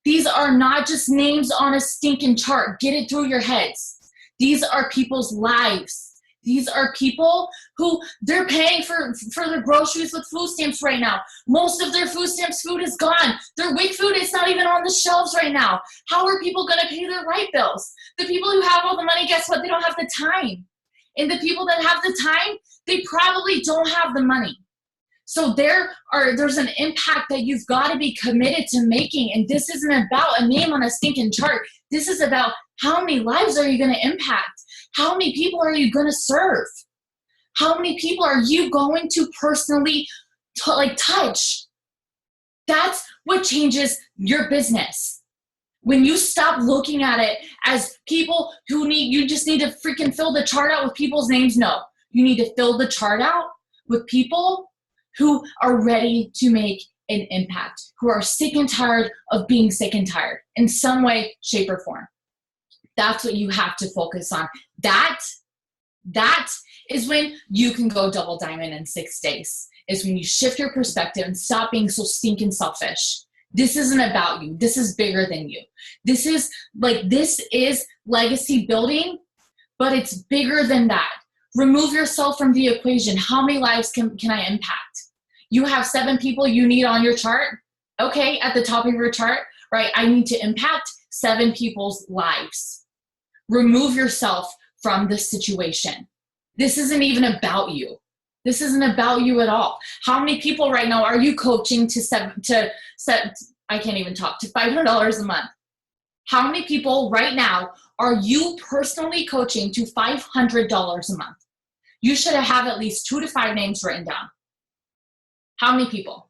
These are not just names on a stinking chart. Get it through your heads. These are people's lives. These are people who they're paying for their groceries with food stamps right now. Most of their food stamps food is gone. Their WIC food is not even on the shelves right now. How are people going to pay their light bills? The people who have all the money, guess what? They don't have the time. And the people that have the time, they probably don't have the money. So there's an impact that you've got to be committed to making. And this isn't about a name on a stinking chart. This is about how many lives are you going to impact? How many people are you going to serve? How many people are you going to personally touch? That's what changes your business. When you stop looking at it as people who you just need to freaking fill the chart out with people's names. No, you need to fill the chart out with people who are ready to make an impact, who are sick and tired of being sick and tired in some way, shape, or form. That's what you have to focus on. That is when you can go double diamond in 6 days, is when you shift your perspective and stop being so stinking selfish. This isn't about you. This is bigger than you. This is legacy building, but it's bigger than that. Remove yourself from the equation. How many lives can I impact? You have 7 people you need on your chart. Okay, at the top of your chart, right? I need to impact 7 people's lives. Remove yourself from the situation. This isn't even about you. This isn't about you at all. How many people right now are you coaching to I can't even talk, to $500 a month? How many people right now are you personally coaching to $500 a month? You should have at least 2 to 5 names written down. How many people?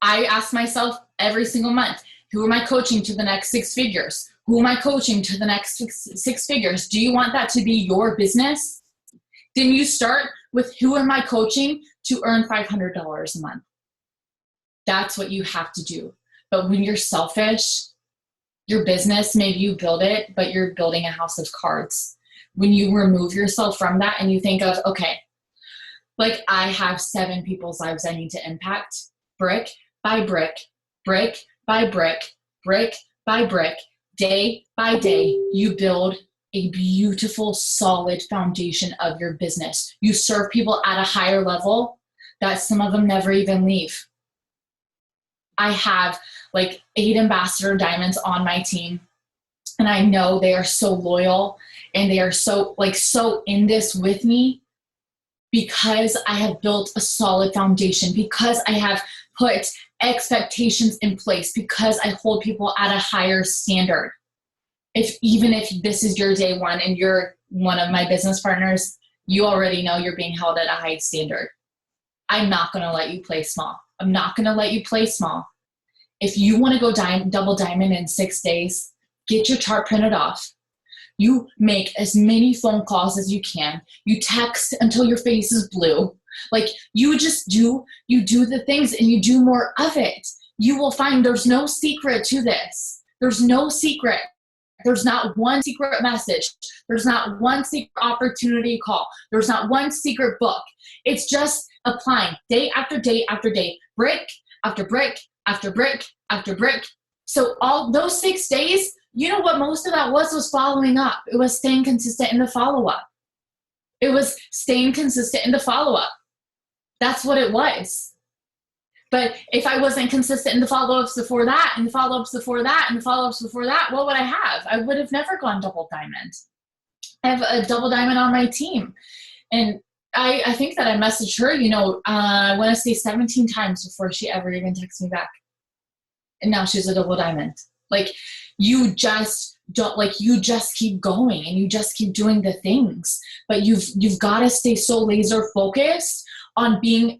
I ask myself every single month, who am I coaching to the next 6 figures? Who am I coaching to the next six figures? Do you want that to be your business? Then you start with, who am I coaching to earn $500 a month? That's what you have to do. But when you're selfish, your business, maybe you build it, but you're building a house of cards. When you remove yourself from that and you think of, okay, like I have 7 people's lives I need to impact, brick by brick, brick by brick, brick by brick, day by day, you build a beautiful, solid foundation of your business. You serve people at a higher level that some of them never even leave. I have like 8 Ambassador Diamonds on my team, and I know they are so loyal and they are so in this with me because I have built a solid foundation, because I have put expectations in place, because I hold people at a higher standard. Even if this is your day one and you're one of my business partners, you already know you're being held at a high standard. I'm not going to let you play small. I'm not going to let you play small. If you want to go double diamond in 6 days, get your chart printed off. You make as many phone calls as you can. You text until your face is blue. Like you do the things and you do more of it. You will find there's no secret to this. There's no secret. There's not one secret message. There's not one secret opportunity call. There's not one secret book. It's just applying day after day after day, brick after brick after brick after brick. So all those 6 days, you know what most of that was following up. It was staying consistent in the follow-up. It was staying consistent in the follow-up. That's what it was. But if I wasn't consistent in the follow-ups before that, and the follow-ups before that, and the follow-ups before that, what would I have? I would have never gone double diamond. I have a double diamond on my team. And I think that I messaged her, I want to say 17 times before she ever even texted me back. And now she's a double diamond. Like you just keep going and you just keep doing the things, but you've got to stay so laser focused on being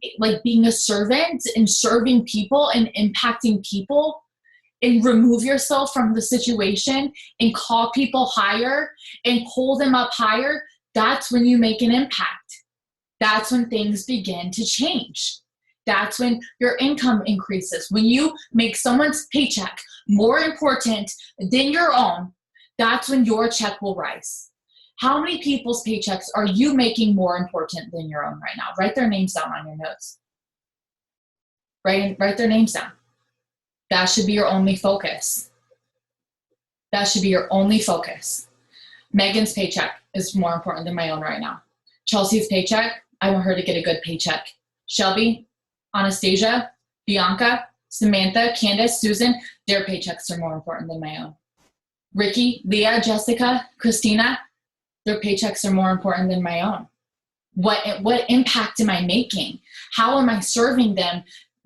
a servant and serving people and impacting people, and remove yourself from the situation and call people higher and pull them up higher. That's when you make an impact. That's when things begin to change. That's when your income increases. When you make someone's paycheck more important than your own, that's when your check will rise. How many people's paychecks are you making more important than your own right now? Write their names down on your notes. Write their names down. That should be your only focus. That should be your only focus. Megan's paycheck is more important than my own right now. Chelsea's paycheck, I want her to get a good paycheck. Shelby, Anastasia, Bianca, Samantha, Candace, Susan, their paychecks are more important than my own. Ricky, Leah, Jessica, Christina, their paychecks are more important than my own. What impact am I making? How am I serving them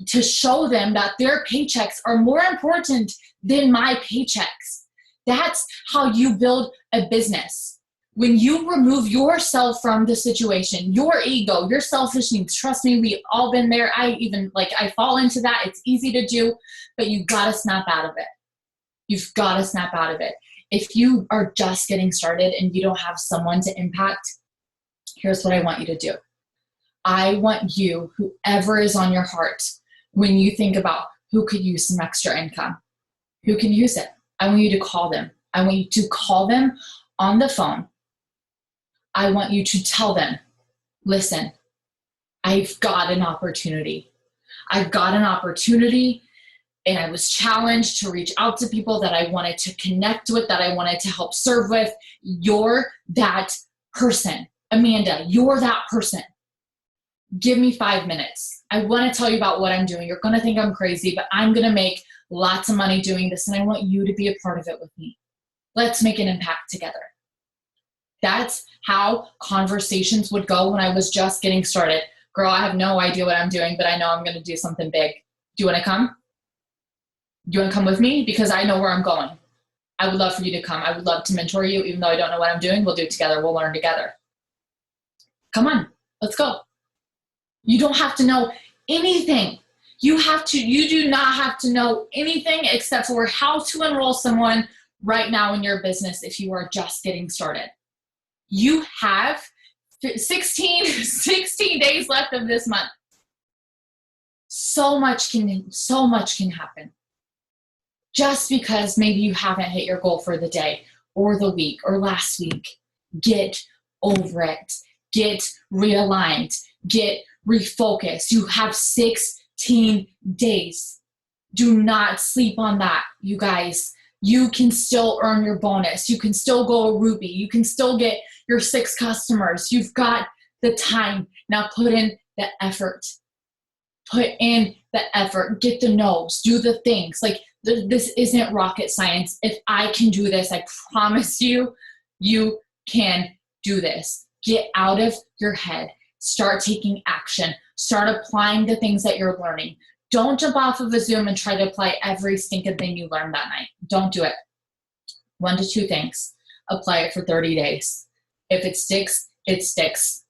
to show them that their paychecks are more important than my paychecks? That's how you build a business. When you remove yourself from the situation, your ego, your selfish needs, trust me, we've all been there. I fall into that. It's easy to do, but you gotta snap out of it. You've gotta snap out of it. If you are just getting started and you don't have someone to impact, here's what I want you to do. I want you, whoever is on your heart, when you think about who could use some extra income, who can use it, I want you to call them. I want you to call them on the phone. I want you to tell them, listen, I've got an opportunity. I've got an opportunity, and I was challenged to reach out to people that I wanted to connect with, that I wanted to help serve with. You're that person. Amanda, you're that person. Give me 5 minutes. I want to tell you about what I'm doing. You're going to think I'm crazy, but I'm going to make lots of money doing this, and I want you to be a part of it with me. Let's make an impact together. That's how conversations would go when I was just getting started. Girl, I have no idea what I'm doing, but I know I'm going to do something big. Do you want to come? Do you want to come with me? Because I know where I'm going. I would love for you to come. I would love to mentor you. Even though I don't know what I'm doing, we'll do it together. We'll learn together. Come on, let's go. You don't have to know anything. You do not have to know anything except for how to enroll someone right now in your business if you are just getting started. You have 16 days left of this month. So much can happen. Just because maybe you haven't hit your goal for the day or the week or last week, get over it. Get realigned. Get refocused. You have 16 days. Do not sleep on that, you guys. You can still earn your bonus. You can still go a Ruby. You can still get your 6 customers. You've got the time. Now put in the effort. Put in the effort. Get the no's. Do the things. Like this isn't rocket science. If I can do this, I promise you, you can do this. Get out of your head. Start taking action. Start applying the things that you're learning. Don't jump off of a Zoom and try to apply every stinking thing you learned that night. Don't do it. 1 to 2 things. Apply it for 30 days. If it sticks, it sticks.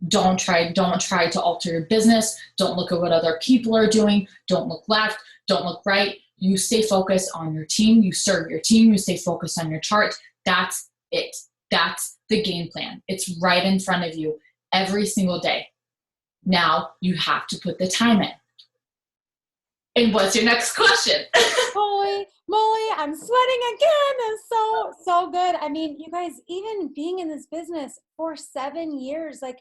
Don't try to alter your business. Don't look at what other people are doing. Don't look left. Don't look right. You stay focused on your team. You serve your team. You stay focused on your chart. That's it. That's the game plan. It's right in front of you every single day. Now you have to put the time in. And what's your next question? Holy moly, I'm sweating again. It's so good. I mean, you guys, even being in this business for 7 years, like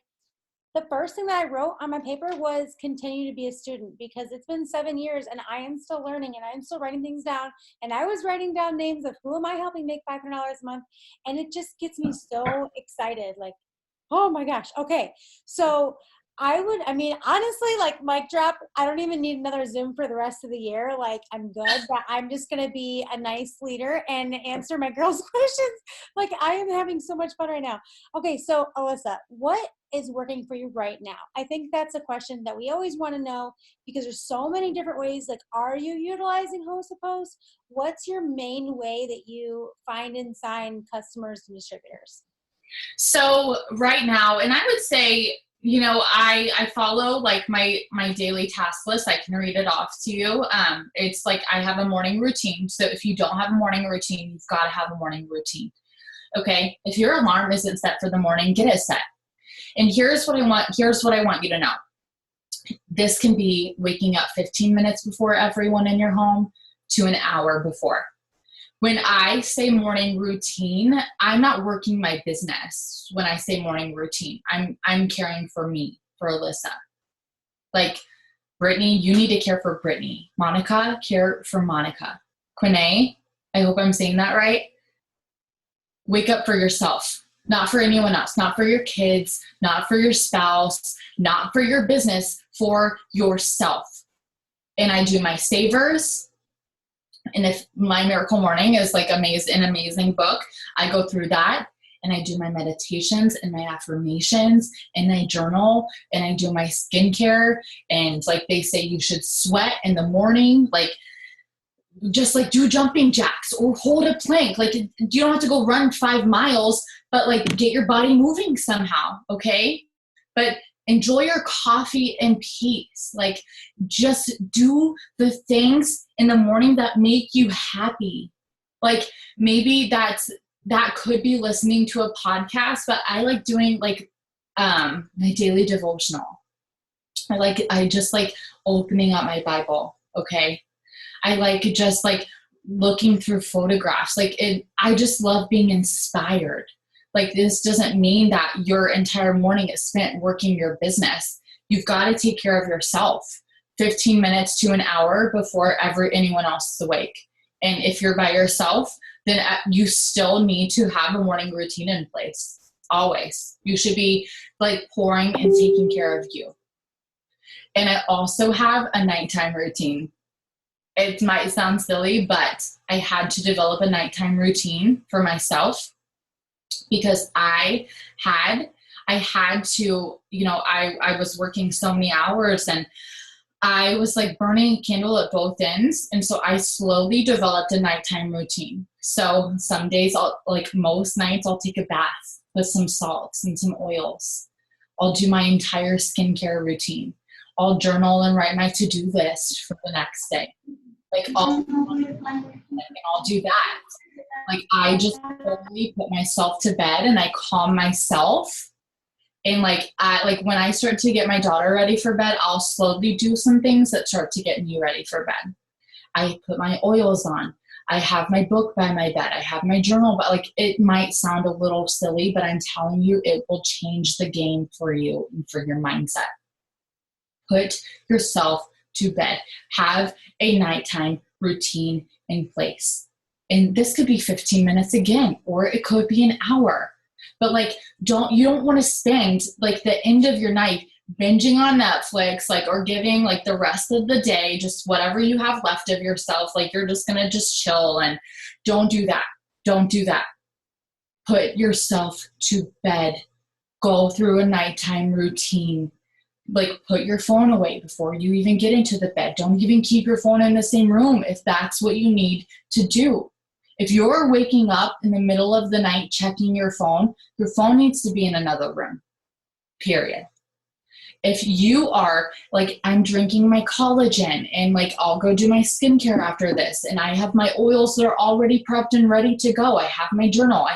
the first thing that I wrote on my paper was continue to be a student, because it's been 7 years and I am still learning and I'm still writing things down. And I was writing down names of who am I helping make $500 a month. And it just gets me so excited. Like, oh my gosh. Okay. So honestly, like mic drop, I don't even need another Zoom for the rest of the year. Like I'm good, but I'm just going to be a nice leader and answer my girls' questions. Like I am having so much fun right now. Okay. So Alissa, what is working for you right now? I think that's a question that we always want to know, because there's so many different ways. Like, are you utilizing host to post? What's your main way that you find and sign customers and distributors? So right now, and I would say, I follow like my daily task list. I can read it off to you. It's like I have a morning routine. So if you don't have a morning routine, you've got to have a morning routine. Okay. If your alarm isn't set for the morning, get it set. And here's what I want you to know. This can be waking up 15 minutes before everyone in your home to an hour before. When I say morning routine, I'm not working my business. When I say morning routine, I'm caring for me, for Alissa. Like Brittany, you need to care for Brittany. Monica, care for Monica. Quinae, I hope I'm saying that right. Wake up for yourself, not for anyone else, not for your kids, not for your spouse, not for your business, for yourself. And I do my savers. And if My Miracle Morning is like an amazing book, I go through that and I do my meditations and my affirmations and I journal and I do my skincare. And like they say, you should sweat in the morning, like just like do jumping jacks or hold a plank. Like you don't have to go run 5 miles, but like get your body moving somehow. Okay. But enjoy your coffee in peace. Like just do the things in the morning that make you happy. Like maybe that could be listening to a podcast, but I like doing like my daily devotional. I just like opening up my Bible. Okay. I like just like looking through photographs. I just love being inspired. Like this doesn't mean that your entire morning is spent working your business. You've got to take care of yourself 15 minutes to an hour before anyone else is awake. And if you're by yourself, then you still need to have a morning routine in place. Always. You should be like pouring and taking care of you. And I also have a nighttime routine. It might sound silly, but I had to develop a nighttime routine for myself because I had to, I was working so many hours and I was like burning a candle at both ends. And so I slowly developed a nighttime routine. So some days most nights I'll take a bath with some salts and some oils. I'll do my entire skincare routine. I'll journal and write my to-do list for the next day. I'll do that. I just totally put myself to bed and I calm myself. And when I start to get my daughter ready for bed, I'll slowly do some things that start to get me ready for bed. I put my oils on. I have my book by my bed. I have my journal, but it might sound a little silly, but I'm telling you, it will change the game for you and for your mindset. Put yourself to bed. Have a nighttime routine in place. And this could be 15 minutes again, or it could be an hour. But you don't want to spend the end of your night binging on Netflix, or giving the rest of the day, just whatever you have left of yourself. You're just going to just chill, and don't do that. Don't do that. put yourself to bed. Go through a nighttime routine. Like, put your phone away before you even get into the bed. Don't even keep your phone in the same room if that's what you need to do. If you're waking up in the middle of the night checking your phone needs to be in another room, period. If you are like, I'm drinking my collagen and like, I'll go do my skincare after this, and I have my oils that are already prepped and ready to go. I have my journal.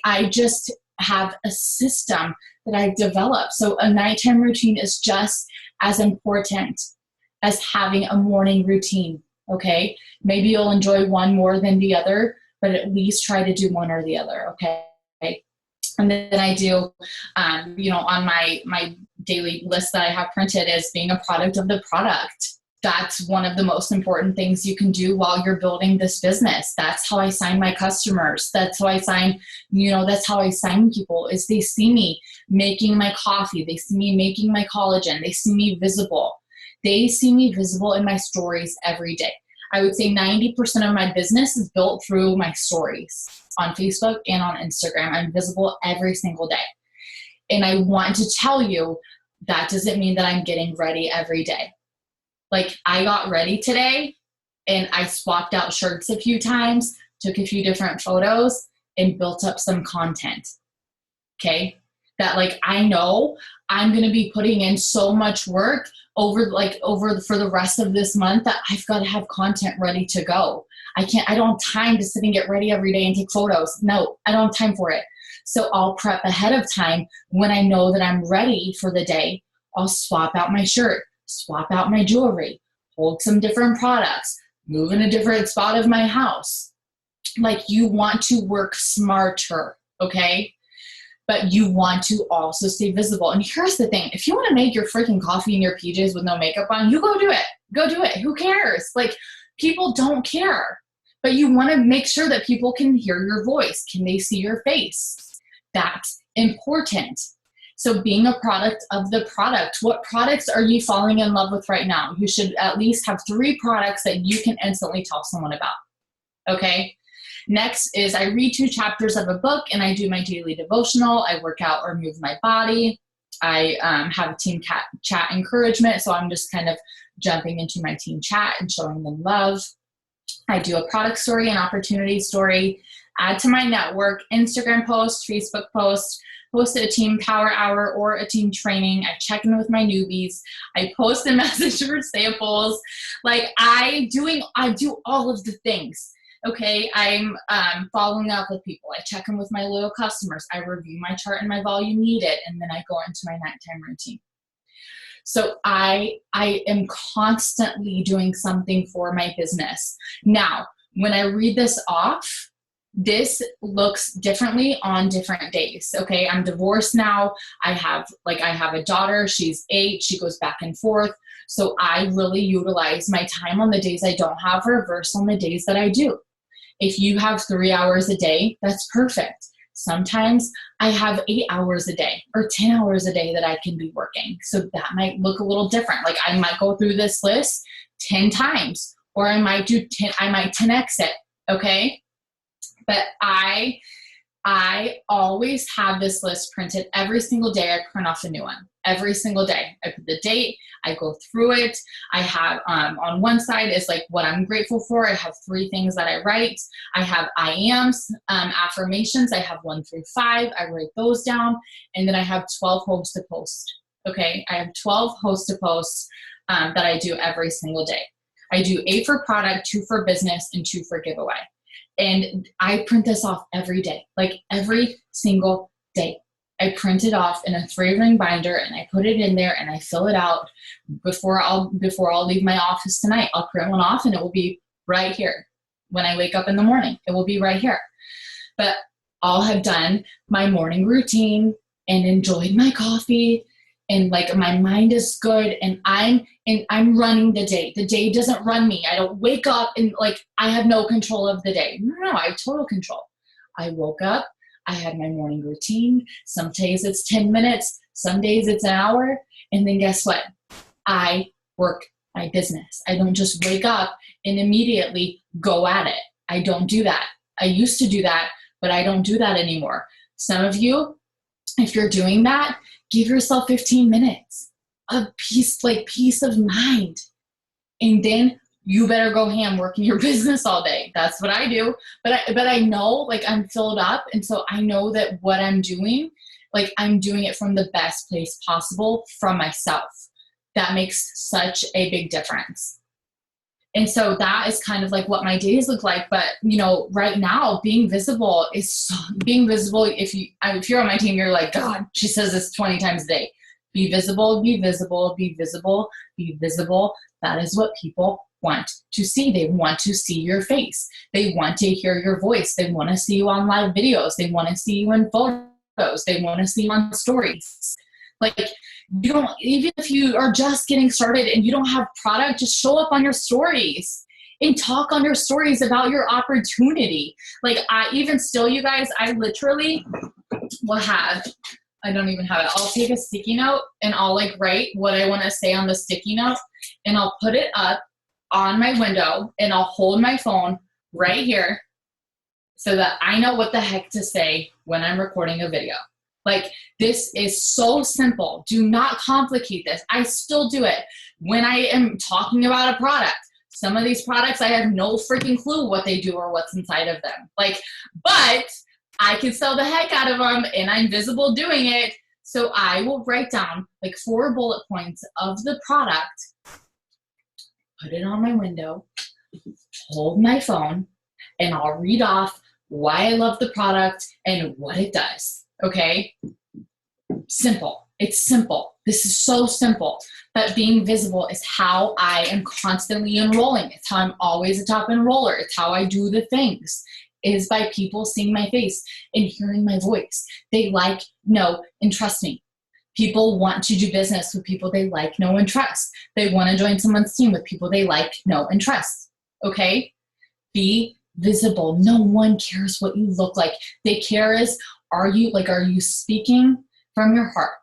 I just have a system that I've developed. So a nighttime routine is just as important as having a morning routine. Okay. Maybe you'll enjoy one more than the other, but at least try to do one or the other. Okay. And then I do, on my daily list that I have printed is being a product of the product. That's one of the most important things you can do while you're building this business. That's how I sign my customers. That's how I sign, that's how I sign people, is they see me making my coffee. They see me making my collagen. They see me visible. They see me visible in my stories every day. I would say 90% of my business is built through my stories on Facebook and on Instagram. I'm visible every single day. And I want to tell you, that doesn't mean that I'm getting ready every day. Like, I got ready today and I swapped out shirts a few times, took a few different photos, and built up some content. Okay? That like, I know I'm going to be putting in so much work for the rest of this month that I've got to have content ready to go. I don't have time to sit and get ready every day and take photos. No, I don't have time for it. So I'll prep ahead of time. When I know that I'm ready for the day, I'll swap out my shirt, swap out my jewelry, hold some different products, move in a different spot of my house. Like, you want to work smarter, okay? But you want to also stay visible. And here's the thing. If you want to make your freaking coffee in your PJs with no makeup on, you go do it. Go do it. Who cares? Like, people don't care. But you want to make sure that people can hear your voice. Can they see your face? That's important. So being a product of the product. What products are you falling in love with right now? You should at least have 3 products that you can instantly tell someone about. Okay? Next is I read 2 chapters of a book and I do my daily devotional. I work out or move my body. I have a team chat encouragement. So I'm just kind of jumping into my team chat and showing them love. I do a product story, an opportunity story, add to my network, Instagram post, Facebook post, host a team power hour or a team training. I check in with my newbies. I post a message for samples. Like, I do all of the things. Okay, I'm following up with people. I check in with my loyal customers. I review my chart and my volume needed, and then I go into my nighttime routine. So I am constantly doing something for my business. Now, when I read this off, this looks differently on different days. Okay, I'm divorced now. I have a daughter. She's 8. She goes back and forth. So I really utilize my time on the days I don't have her versus on the days that I do. If you have 3 hours a day, that's perfect. Sometimes I have 8 hours a day or 10 hours a day that I can be working. So that might look a little different. Like, I might go through this list 10 times, or I might 10x it. Okay. But I always have this list printed every single day. I print off a new one every single day. I put the date, I go through it. I have, on one side is like what I'm grateful for. I have 3 things that I write. I have I ams, affirmations. I have 1 through 5. I write those down. And then I have 12 hosts to post. Okay. I have 12 hosts to post that I do every single day. I do 8 for product, 2 for business, and 2 for giveaway. And I print this off every day, like every single day. I print it off in a 3-ring binder and I put it in there and I fill it out before I'll leave my office tonight. I'll print one off and it will be right here. When I wake up in the morning, it will be right here. But I'll have done my morning routine and enjoyed my coffee, and like my mind is good, and I'm running the day. The day doesn't run me. I don't wake up and like I have no control of the day. No, I have total control. I woke up, I had my morning routine. Some days it's 10 minutes, some days it's an hour, and then guess what? I work my business. I don't just wake up and immediately go at it. I don't do that. I used to do that, but I don't do that anymore. Some of you, if you're doing that, give yourself 15 minutes of peace of mind. And then you better go ham working your business all day. That's what I do. But I know like I'm filled up. And so I know that what I'm doing, like I'm doing it from the best place possible from myself. That makes such a big difference. And so that is kind of like what my days look like. But, you know, right now being visible. If you're on my team, you're like, God, she says this 20 times a day. Be visible, be visible, be visible, be visible. That is what people want to see. They want to see your face. They want to hear your voice. They want to see you on live videos. They want to see you in photos. They want to see you on stories. Like, you don't, even if you are just getting started and you don't have product, just show up on your stories and talk on your stories about your opportunity. Like, even still, you guys, I literally will have, I don't even have it. I'll take a sticky note and I'll like write what I want to say on the sticky note and I'll put it up on my window and I'll hold my phone right here so that I know what the heck to say when I'm recording a video. Like, this is so simple. Do not complicate this. I still do it when I am talking about a product. Some of these products, I have no freaking clue what they do or what's inside of them. Like, but I can sell the heck out of them and I'm visible doing it. So I will write down like 4 bullet points of the product, put it on my window, hold my phone, and I'll read off why I love the product and what it does. Okay? Simple. It's simple. This is so simple. But being visible is how I am constantly enrolling. It's how I'm always a top enroller. It's how I do the things. Is by people seeing my face and hearing my voice. They like, know, and trust me. People want to do business with people they like, know, and trust. They want to join someone's team with people they like, know, and trust. Okay? Be visible. No one cares what you look like. They care is, are you speaking from your heart?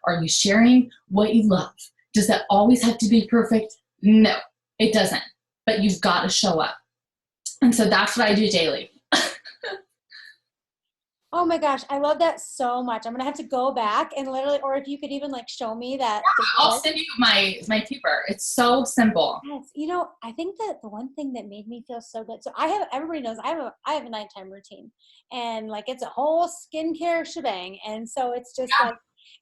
Are you sharing what you love? Does that always have to be perfect? No, it doesn't. But you've got to show up. And so that's what I do daily. Oh my gosh, I love that so much. I'm gonna have to go back and literally, or if you could even like show me that. Yeah, I'll send you my paper. It's so simple. Yes, you know, I think that the one thing that made me feel so good. So everybody knows I have a nighttime routine, and like it's a whole skincare shebang, and so it's just like,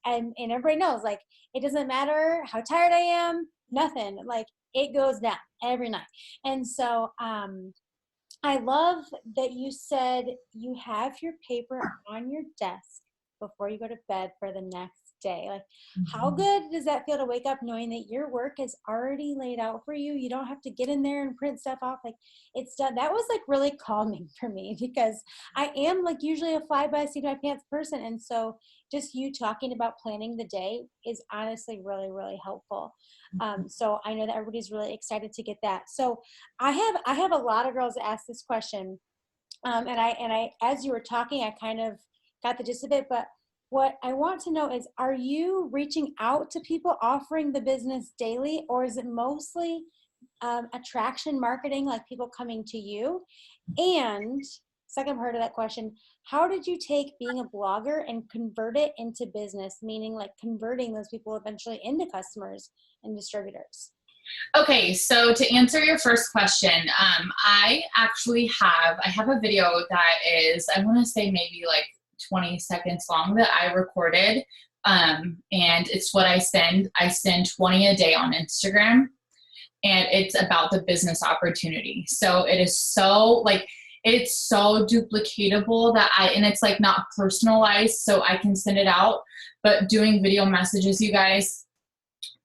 and everybody knows like it doesn't matter how tired I am, nothing, like it goes down every night, and so I love that you said you have your paper on your desk before you go to bed for the next day. Like, how good does that feel to wake up knowing that your work is already laid out for you? You don't have to get in there and print stuff off. Like, it's done. That was like really calming for me because I am like usually a fly by seat of my pants person. And so just you talking about planning the day is honestly really, really helpful. So I know that everybody's really excited to get that. So I have a lot of girls that ask this question. And I, as you were talking, I kind of got the gist of it, but what I want to know is, are you reaching out to people offering the business daily, or is it mostly attraction marketing, like people coming to you? And second part of that question, how did you take being a blogger and convert it into business, meaning like converting those people eventually into customers and distributors? Okay, so to answer your first question, I have a video that is, I want to say maybe like 20 seconds long that I recorded. And it's what I send 20 a day on Instagram, and it's about the business opportunity. So it is so like, it's so duplicatable and it's like not personalized, so I can send it out, but doing video messages, you guys,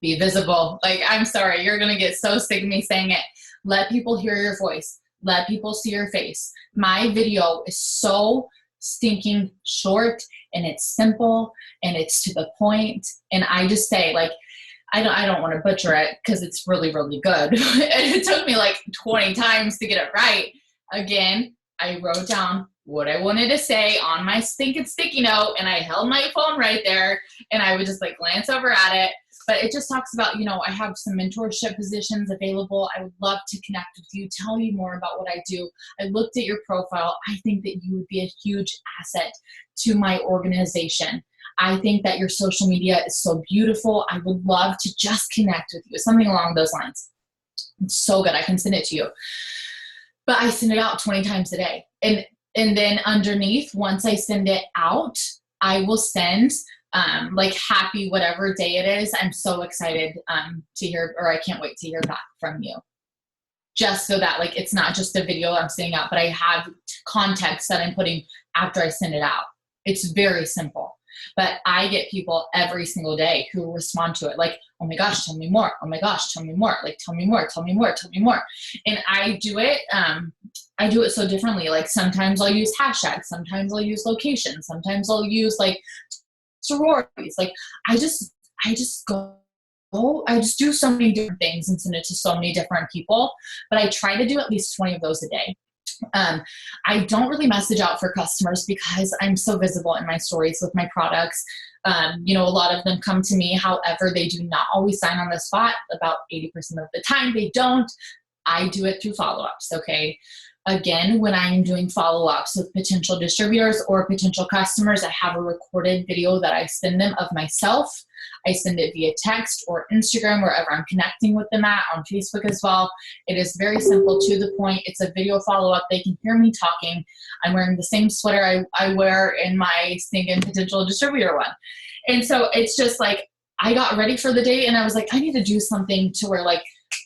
be visible. Like, I'm sorry, you're going to get so sick of me saying it. Let people hear your voice. Let people see your face. My video is so stinking short, and it's simple, and it's to the point. And I just say, like, I don't want to butcher it because it's really, really good. It took me like 20 times to get it right. Again, I wrote down what I wanted to say on my stinking sticky note, and I held my phone right there, and I would just like glance over at it. But it just talks about, I have some mentorship positions available. I would love to connect with you, tell you more about what I do. I looked at your profile. I think that you would be a huge asset to my organization. I think that your social media is so beautiful. I would love to just connect with you. Something along those lines. It's so good. I can send it to you. But I send it out 20 times a day. And then underneath, once I send it out, I will send like happy whatever day it is. I'm so excited to hear, or I can't wait to hear back from you. Just so that like it's not just a video I'm sending out, but I have context that I'm putting after I send it out. It's very simple. But I get people every single day who respond to it like, oh my gosh, tell me more. Oh my gosh, tell me more. Like, tell me more, tell me more, tell me more. And I do it so differently. Like sometimes I'll use hashtags. Sometimes I'll use locations. Sometimes I'll use like sororities. Like I just do so many different things and send it to so many different people, but I try to do at least 20 of those a day. I don't really message out for customers because I'm so visible in my stories with my products. A lot of them come to me. However, they do not always sign on the spot. About 80% of the time they don't. I do it through follow-ups. Okay. Again, when I'm doing follow-ups with potential distributors or potential customers, I have a recorded video that I send them of myself. I send it via text or Instagram, wherever I'm connecting with them at, on Facebook as well. It is very simple, to the point. It's a video follow-up. They can hear me talking. I'm wearing the same sweater I wear in my stinking potential distributor one. And so it's just like, I got ready for the day and I was like, I need to do something to where like,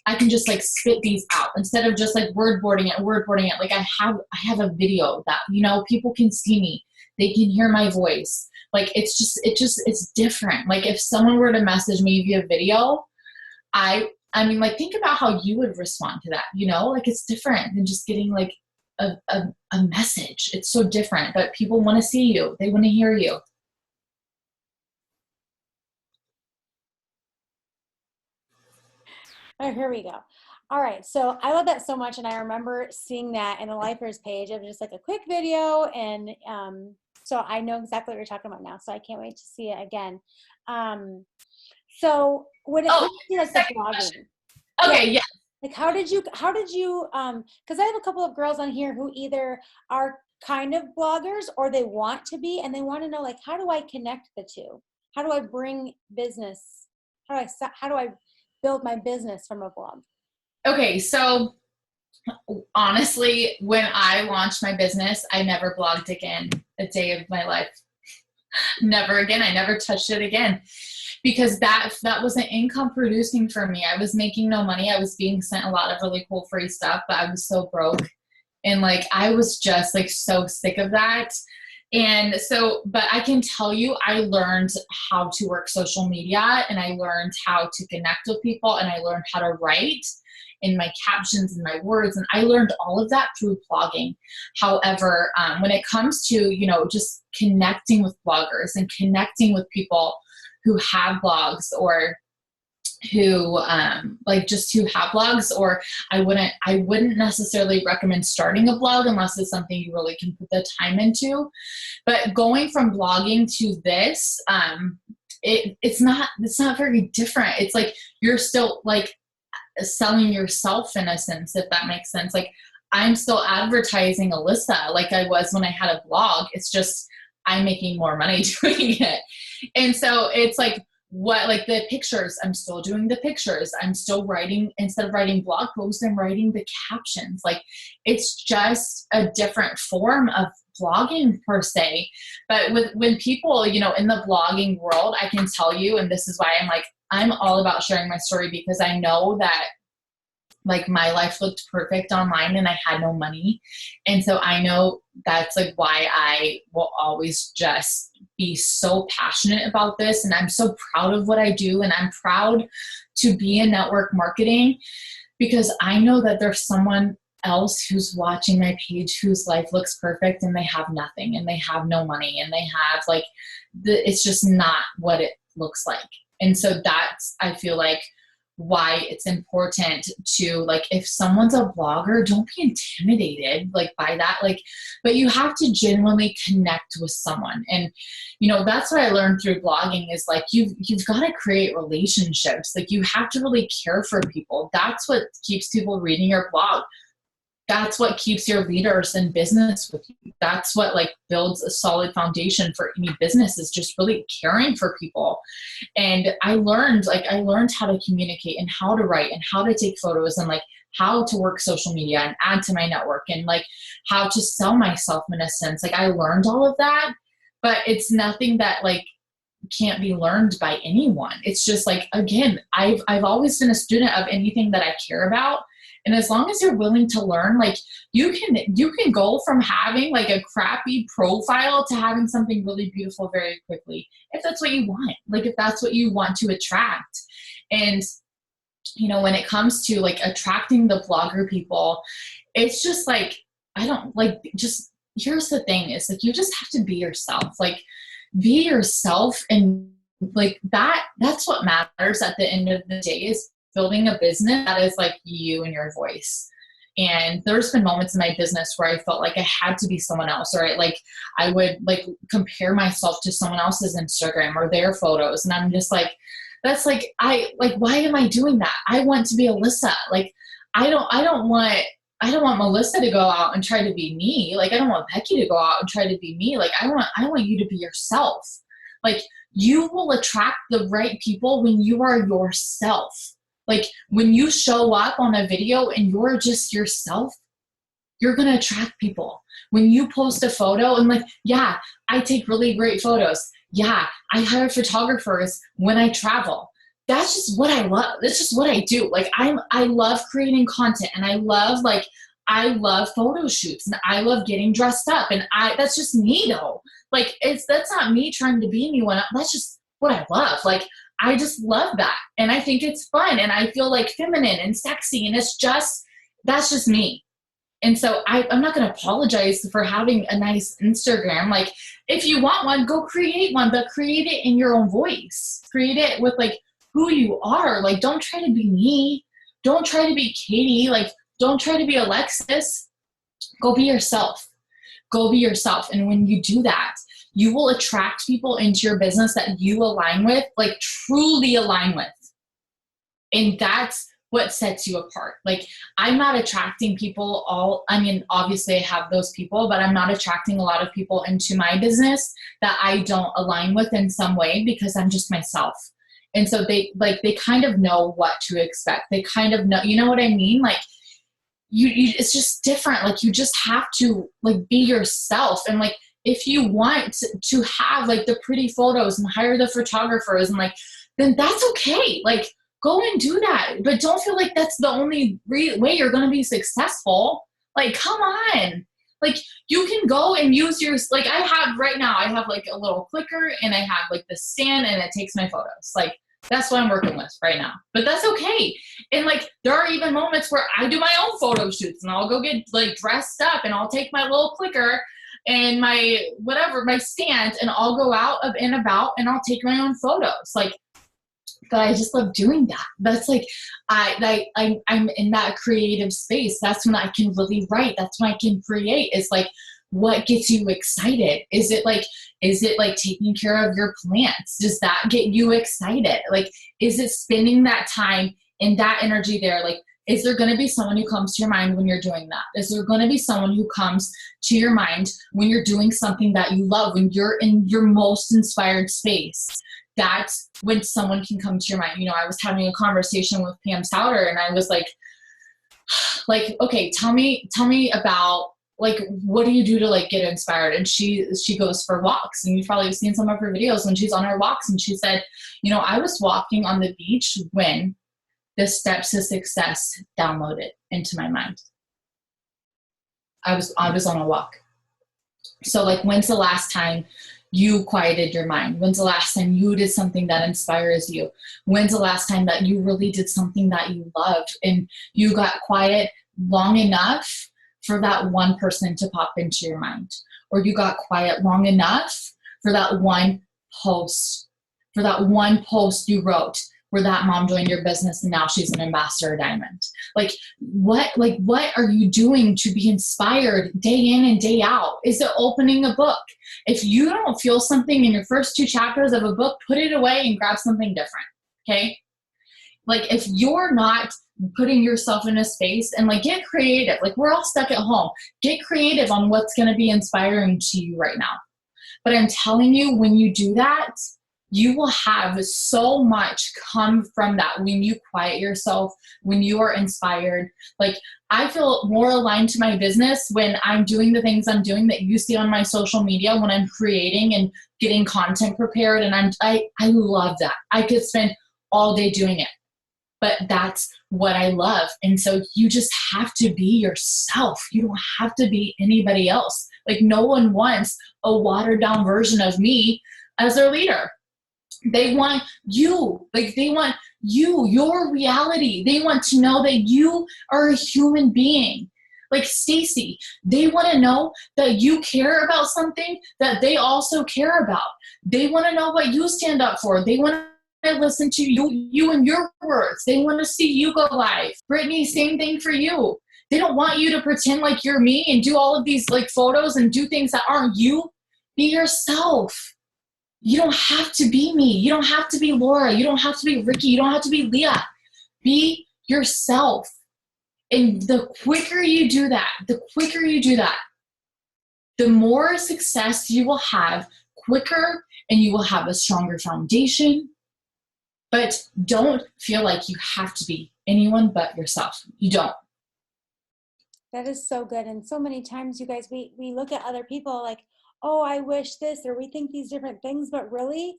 I can just like spit these out instead of just like wordboarding it. Like I have a video that, people can see me. They can hear my voice. Like it's different. Like if someone were to message me via video, I mean, like think about how you would respond to that, like it's different than just getting like a message. It's so different, but people want to see you. They want to hear you. Oh, here we go. All right. So I love that so much. And I remember seeing that in the Lifers page. It was just like a quick video. And so I know exactly what you're talking about now. So I can't wait to see it again. So when it comes to like the blogging. Okay. Yeah. Like how did you, because I have a couple of girls on here who either are kind of bloggers or they want to be, and they want to know like, how do I connect the two? How do I bring business? How do I build my business from a blog? Okay, so honestly, when I launched my business, I never blogged again a day of my life. Never again. I never touched it again because that wasn't income producing for me. I was making no money. I was being sent a lot of really cool free stuff, but I was so broke. And like, I was just like so sick of that. And so, but I can tell you, I learned how to work social media and I learned how to connect with people and I learned how to write in my captions and my words. And I learned all of that through blogging. However, when it comes to, just connecting with bloggers and connecting with people who have blogs or who who have blogs, or I wouldn't necessarily recommend starting a blog unless it's something you really can put the time into. But going from blogging to this, it's not very different. It's like you're still like selling yourself in a sense, if that makes sense. Like I'm still advertising Alissa like I was when I had a blog. It's just I'm making more money doing it. And so it's like, like the pictures, I'm still doing the pictures. I'm still writing, instead of writing blog posts, I'm writing the captions. Like it's just a different form of blogging per se. But when people, in the blogging world, I can tell you, and this is why I'm all about sharing my story, because I know that like my life looked perfect online and I had no money. And so I know that's like why I will always just be so passionate about this. And I'm so proud of what I do. And I'm proud to be in network marketing because I know that there's someone else who's watching my page whose life looks perfect and they have nothing and they have no money and they have like, it's just not what it looks like. And so that's, I feel like, why it's important to, like, if someone's a blogger, don't be intimidated like by that, like, but you have to genuinely connect with someone. And that's what I learned through blogging is like you've got to create relationships. Like, you have to really care for people. That's what keeps people reading your blog. That's what keeps your leaders in business with you. That's what like builds a solid foundation for any business, is just really caring for people. And I learned how to communicate and how to write and how to take photos and like how to work social media and add to my network and like how to sell myself in a sense. Like, I learned all of that, but it's nothing that like can't be learned by anyone. It's just like, again, I've always been a student of anything that I care about. And as long as you're willing to learn, like you can go from having like a crappy profile to having something really beautiful very quickly, if that's what you want, like if that's what you want to attract. And, when it comes to like attracting the blogger people, it's just like, here's the thing is like, you just have to be yourself, like be yourself. And like that's what matters at the end of the day, is building a business that is like you and your voice. And there's been moments in my business where I felt like I had to be someone else, or I would like compare myself to someone else's Instagram or their photos. And I'm just like, that's like, why am I doing that? I want to be Alissa. Like, I don't want Melissa to go out and try to be me. Like, I don't want Becky to go out and try to be me. Like, I want you to be yourself. Like, you will attract the right people when you are yourself. Like, when you show up on a video and you're just yourself, you're going to attract people. When you post a photo and like, yeah, I take really great photos. Yeah, I hire photographers when I travel. That's just what I love. That's just what I do. Like, I love creating content, and I love photo shoots, and I love getting dressed up, and that's just me though. Like, that's not me trying to be anyone. That's just what I love. Like, I just love that. And I think it's fun, and I feel like feminine and sexy, and that's just me. And so I'm not going to apologize for having a nice Instagram. Like, if you want one, go create one, but create it in your own voice. Create it with like who you are. Like, don't try to be me. Don't try to be Katie. Like, don't try to be Alexis. Go be yourself. Go be yourself. And when you do that, you will attract people into your business that you align with, like truly align with. And that's what sets you apart. Like, I'm not attracting people obviously I have those people, but I'm not attracting a lot of people into my business that I don't align with in some way, because I'm just myself. And so they kind of know what to expect. They kind of know, you know what I mean? Like, you it's just different. Like, you just have to like be yourself. And like, if you want to have like the pretty photos and hire the photographers and like, then that's okay. Like, go and do that. But don't feel like that's the only way you're going to be successful. Like, come on. Like, you can go and use like I have like a little clicker, and I have like the stand, and it takes my photos. Like, that's what I'm working with right now, but that's okay. And like, there are even moments where I do my own photo shoots, and I'll go get like dressed up, and I'll take my little clicker and my stand, and I'll go out and about, and I'll take my own photos. Like, but I just love doing that. That's like, I'm in that creative space. That's when I can really write. That's when I can create. It's like, what gets you excited? Is it like taking care of your plants? Does that get you excited? Like, is it spending that time and that energy there? Like, is there going to be someone who comes to your mind when you're doing that? Is there going to be someone who comes to your mind when you're doing something that you love, when you're in your most inspired space? That's when someone can come to your mind. I was having a conversation with Pam Souter, and I was like, okay, tell me about, like, what do you do to like get inspired? And she goes for walks, and you've probably seen some of her videos when she's on her walks. And she said, I was walking on the beach when the steps to success downloaded into my mind. I was on a walk. So like, when's the last time you quieted your mind? When's the last time you did something that inspires you? When's the last time that you really did something that you loved, and you got quiet long enough for that one person to pop into your mind? Or you got quiet long enough for that one post you wrote where that mom joined your business and now she's an Ambassador Diamond. What are you doing to be inspired day in and day out? Is it opening a book? If you don't feel something in your first 2 chapters of a book, put it away and grab something different. Okay. If you're not putting yourself in a space, and get creative, we're all stuck at home, get creative on what's going to be inspiring to you right now. But I'm telling you, when you do that, you will have so much come from that when you quiet yourself, when you are inspired. I feel more aligned to my business when I'm doing the things I'm doing that you see on my social media, when I'm creating and getting content prepared. And I love that. I could spend all day doing it, but that's what I love. And so you just have to be yourself. You don't have to be anybody else. No one wants a watered down version of me as their leader. They want you. They want you, your reality. They want to know that you are a human being. Stacy, they want to know that you care about something that they also care about. They want to know what you stand up for. They want to listen to you and your words. They want to see you go live. Brittany, same thing for you. They don't want you to pretend like you're me and do all of these photos and do things that aren't you. Be yourself. You don't have to be me. You don't have to be Laura. You don't have to be Ricky. You don't have to be Leah. Be yourself. And the quicker you do that, the more success you will have quicker, and you will have a stronger foundation. But don't feel like you have to be anyone but yourself. You don't. That is so good. And so many times, you guys, we look at other people oh, I wish this, or we think these different things, but really,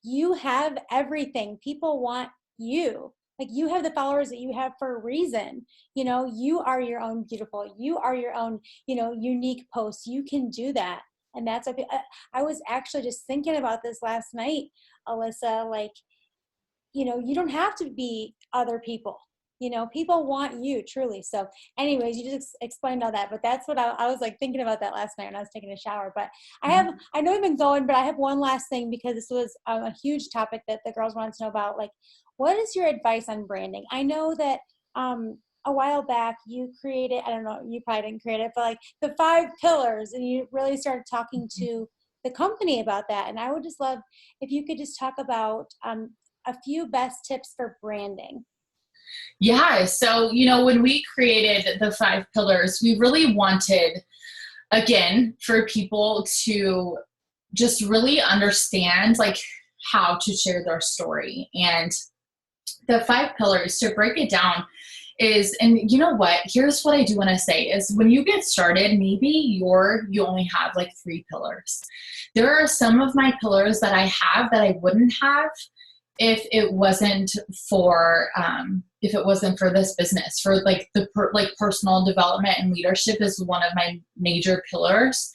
you have everything. People want you. You have the followers that you have for a reason. You are your own beautiful. You are your own, unique post. You can do that. And that's, I was actually just thinking about this last night, Alissa, you don't have to be other people. People want you truly. So anyways, you just explained all that, but that's what I was thinking about that last night when I was taking a shower. But I know we've been going, but I have one last thing, because this was a huge topic that the girls wanted to know about. What is your advice on branding? I know that a while back you created, I don't know, you probably didn't create it, but the 5 pillars, and you really started talking to the company about that. And I would just love if you could just talk about a few best tips for branding. Yeah. So, when we created the 5 pillars, we really wanted, again, for people to just really understand how to share their story. And the 5 pillars, to break it down, is, and you know what, here's what I do want to say is, when you get started, maybe you only have 3 pillars. There are some of my pillars that I have that I wouldn't have if it wasn't for this business. For personal development and leadership is one of my major pillars.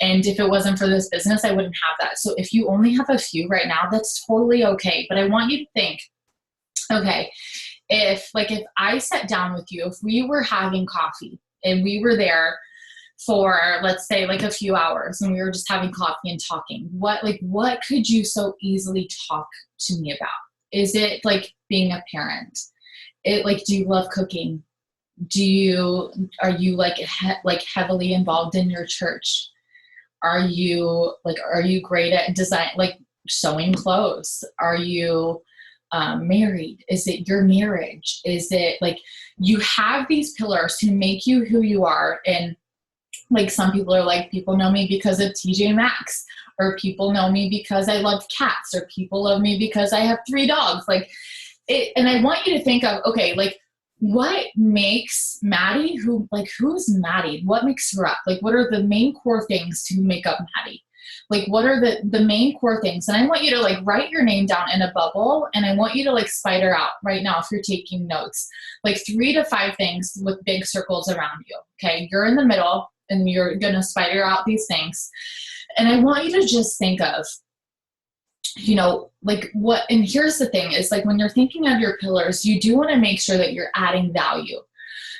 And if it wasn't for this business, I wouldn't have that. So if you only have a few right now, that's totally okay. But I want you to think, okay, if I sat down with you, if we were having coffee and we were there for, let's say, a few hours, and we were just having coffee and talking, what could you so easily talk to me about? Is it being a parent? Do you love cooking? Are you heavily involved in your church? Are you great at design, sewing clothes? Are you married? Is it your marriage? Is it you have these pillars to make you who you are? And some people are people know me because of TJ Maxx, or people know me because I love cats, or people love me because I have 3 dogs. And I want you to think of, okay, what makes Maddie who's Maddie? What makes her up? What are the main core things to make up Maddie? What are the main core things? And I want you to write your name down in a bubble, and I want you to spider out right now, if you're taking notes, 3 to 5 things with big circles around you. Okay. You're in the middle, and you're going to spider out these things. And I want you to just think of, what, and here's the thing is when you're thinking of your pillars, you do want to make sure that you're adding value.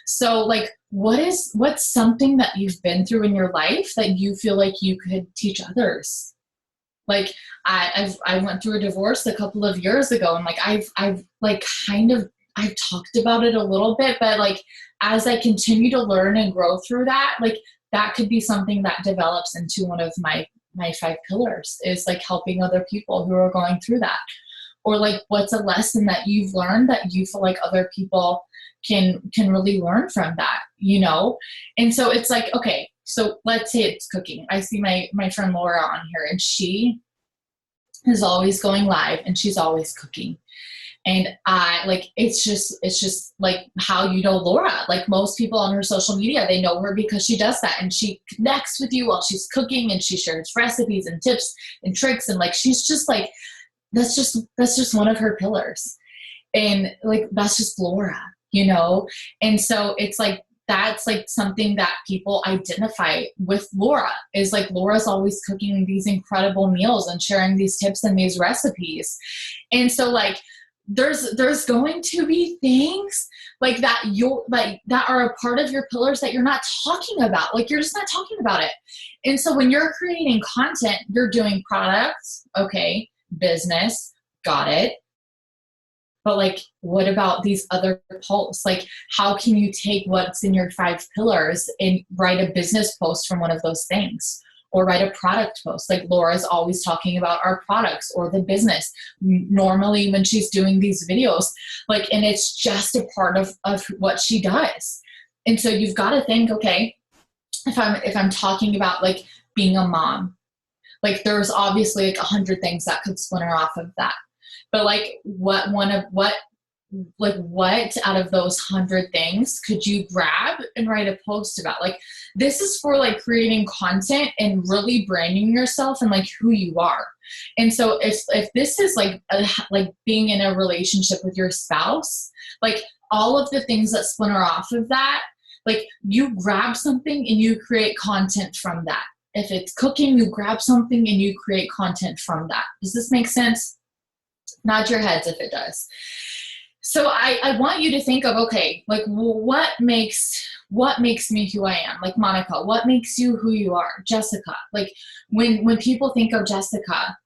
So what's something that you've been through in your life that you feel like you could teach others? Like I went through a divorce a couple of years ago, and like I've like I've talked about it a little bit, but like as I continue to learn and grow through that, like that could be something that develops into one of my 5 pillars, is like helping other people who are going through that. Or like, what's a lesson that you've learned that you feel like other people can really learn from that, you know? And so it's like, okay, so let's say it's cooking. I see my friend Laura on here, and she is always going live and she's always cooking. And I like, it's just like how you know Laura. Like most people on her social media, they know her because she does that, and she connects with you while she's cooking, and she shares recipes and tips and tricks, and like she's just like, that's just one of her pillars. And like that's just Laura, you know? And so it's like, that's like something that people identify with Laura, is like Laura's always cooking these incredible meals and sharing these tips and these recipes. And so like there's going to be things like that that are a part of your pillars that you're not talking about. Like you're just not talking about it. And so when you're creating content, you're doing products, okay, business, got it. But like, what about these other posts? Like, how can you take what's in your 5 pillars and write a business post from one of those things? Or write a product post. Like Laura's always talking about our products or the business normally when she's doing these videos, like, and it's just a part of what she does. And so you've got to think, okay, if I'm talking about like being a mom, like there's obviously like 100 things that could splinter off of that. But like what out of those 100 things could you grab and write a post about? Like this is for like creating content and really branding yourself and like who you are. And so if this is like being in a relationship with your spouse, like all of the things that splinter off of that, like you grab something and you create content from that. If it's cooking, you grab something and you create content from that. Does this make sense? Nod your heads if it does. So I want you to think of, okay, like what makes me who I am? Like Monica, what makes you who you are? Jessica, like when people think of Jessica,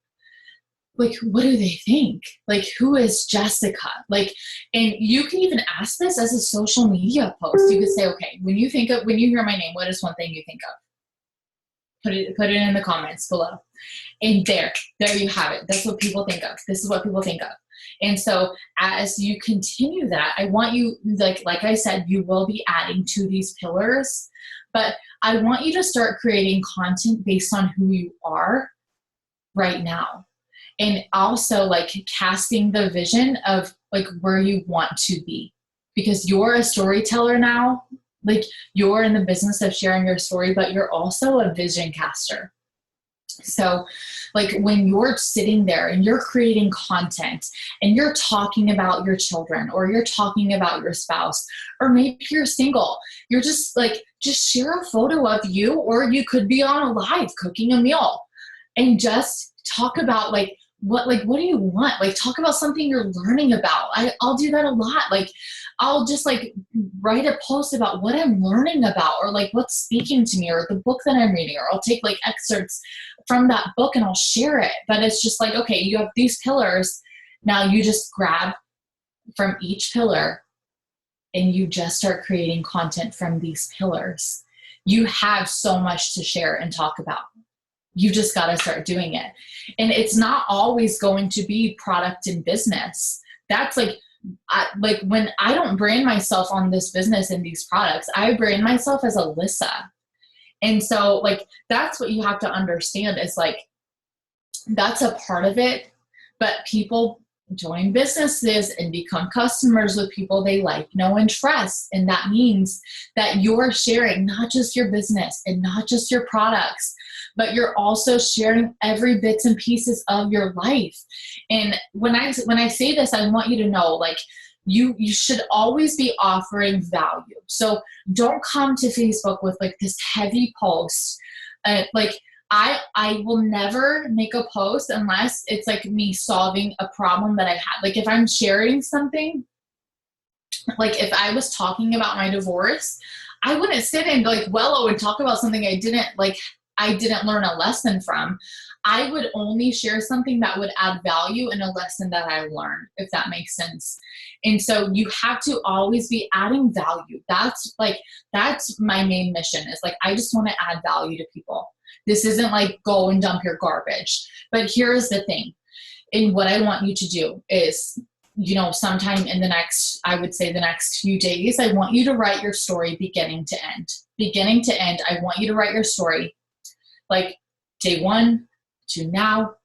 like what do they think? Like who is Jessica? Like, and you can even ask this as a social media post. You could say, okay, when you hear my name, what is one thing you think of? Put it in the comments below. And there you have it. That's what people think of. This is what people think of. And so as you continue that, I want you, like I said, you will be adding to these pillars, but I want you to start creating content based on who you are right now. And also like casting the vision of like where you want to be, because you're a storyteller now. Like you're in the business of sharing your story, but you're also a vision caster. So like when you're sitting there and you're creating content and you're talking about your children, or you're talking about your spouse, or maybe you're single, you're just share a photo of you, or you could be on a live cooking a meal and just talk about what do you want? Like talk about something you're learning about. I'll do that a lot. Like I'll just like write a post about what I'm learning about, or like what's speaking to me, or the book that I'm reading, or I'll take like excerpts from that book and I'll share it. But it's just like, okay, you have these pillars. Now you just grab from each pillar and you just start creating content from these pillars. You have so much to share and talk about. You just got to start doing it. And it's not always going to be product and business. That's like when I don't brand myself on this business and these products, I brand myself as Alissa. And so like, that's what you have to understand is like, that's a part of it, but people join businesses and become customers with people they like, know, and trust. And that means that you're sharing not just your business and not just your products, but you're also sharing every bits and pieces of your life. And when I say this, I want you to know, like, you should always be offering value. So don't come to Facebook with like this heavy post. I will never make a post unless it's like me solving a problem that I had. Like if I'm sharing something, like if I was talking about my divorce, I wouldn't sit and like wallow and talk about something I didn't learn a lesson from. I would only share something that would add value in a lesson that I learned, if that makes sense. And so you have to always be adding value. That's my main mission, is like, I just want to add value to people. This isn't like go and dump your garbage. But here's the thing. And what I want you to do is, sometime in I would say the next few days, I want you to write your story beginning to end. Beginning to end, I want you to write your story like day 1 to now.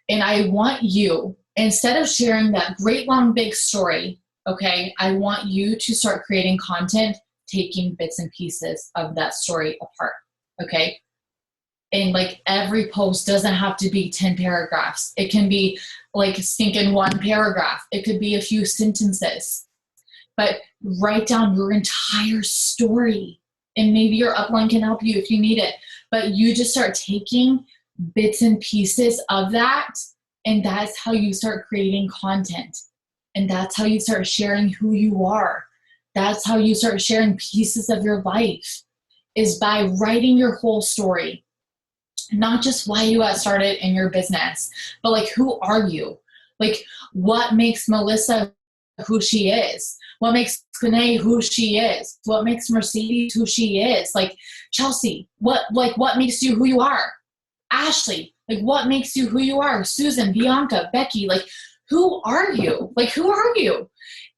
And I want you, instead of sharing that great long big story, okay, I want you to start creating content, taking bits and pieces of that story apart, okay? And like every post doesn't have to be 10 paragraphs. It can be like stinking 1 paragraph. It could be a few sentences. But write down your entire story. And maybe your upline can help you if you need it. But you just start taking bits and pieces of that. And that's how you start creating content. And that's how you start sharing who you are. That's how you start sharing pieces of your life, is by writing your whole story. Not just why you got started in your business, but like, who are you? Like, what makes Melissa who she is? What makes Kane who she is? What makes Mercedes who she is? Like, Chelsea, what makes you who you are? Ashley, like, what makes you who you are? Susan, Bianca, Becky, like, who are you? Like, who are you?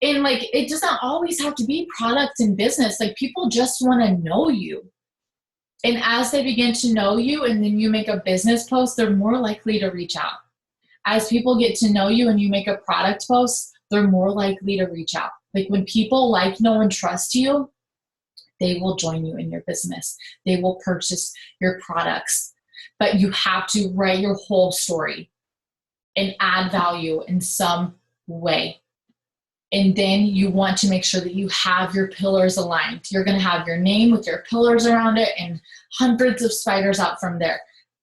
And like, it doesn't always have to be product and business. Like, people just want to know you. And as they begin to know you and then you make a business post, they're more likely to reach out. As people get to know you and you make a product post, they're more likely to reach out. Like, when people like, know, and trust you, they will join you in your business. They will purchase your products. But you have to write your whole story and add value in some way. And then you want to make sure that you have your pillars aligned. You're going to have your name with your pillars around it and hundreds of spiders out from there.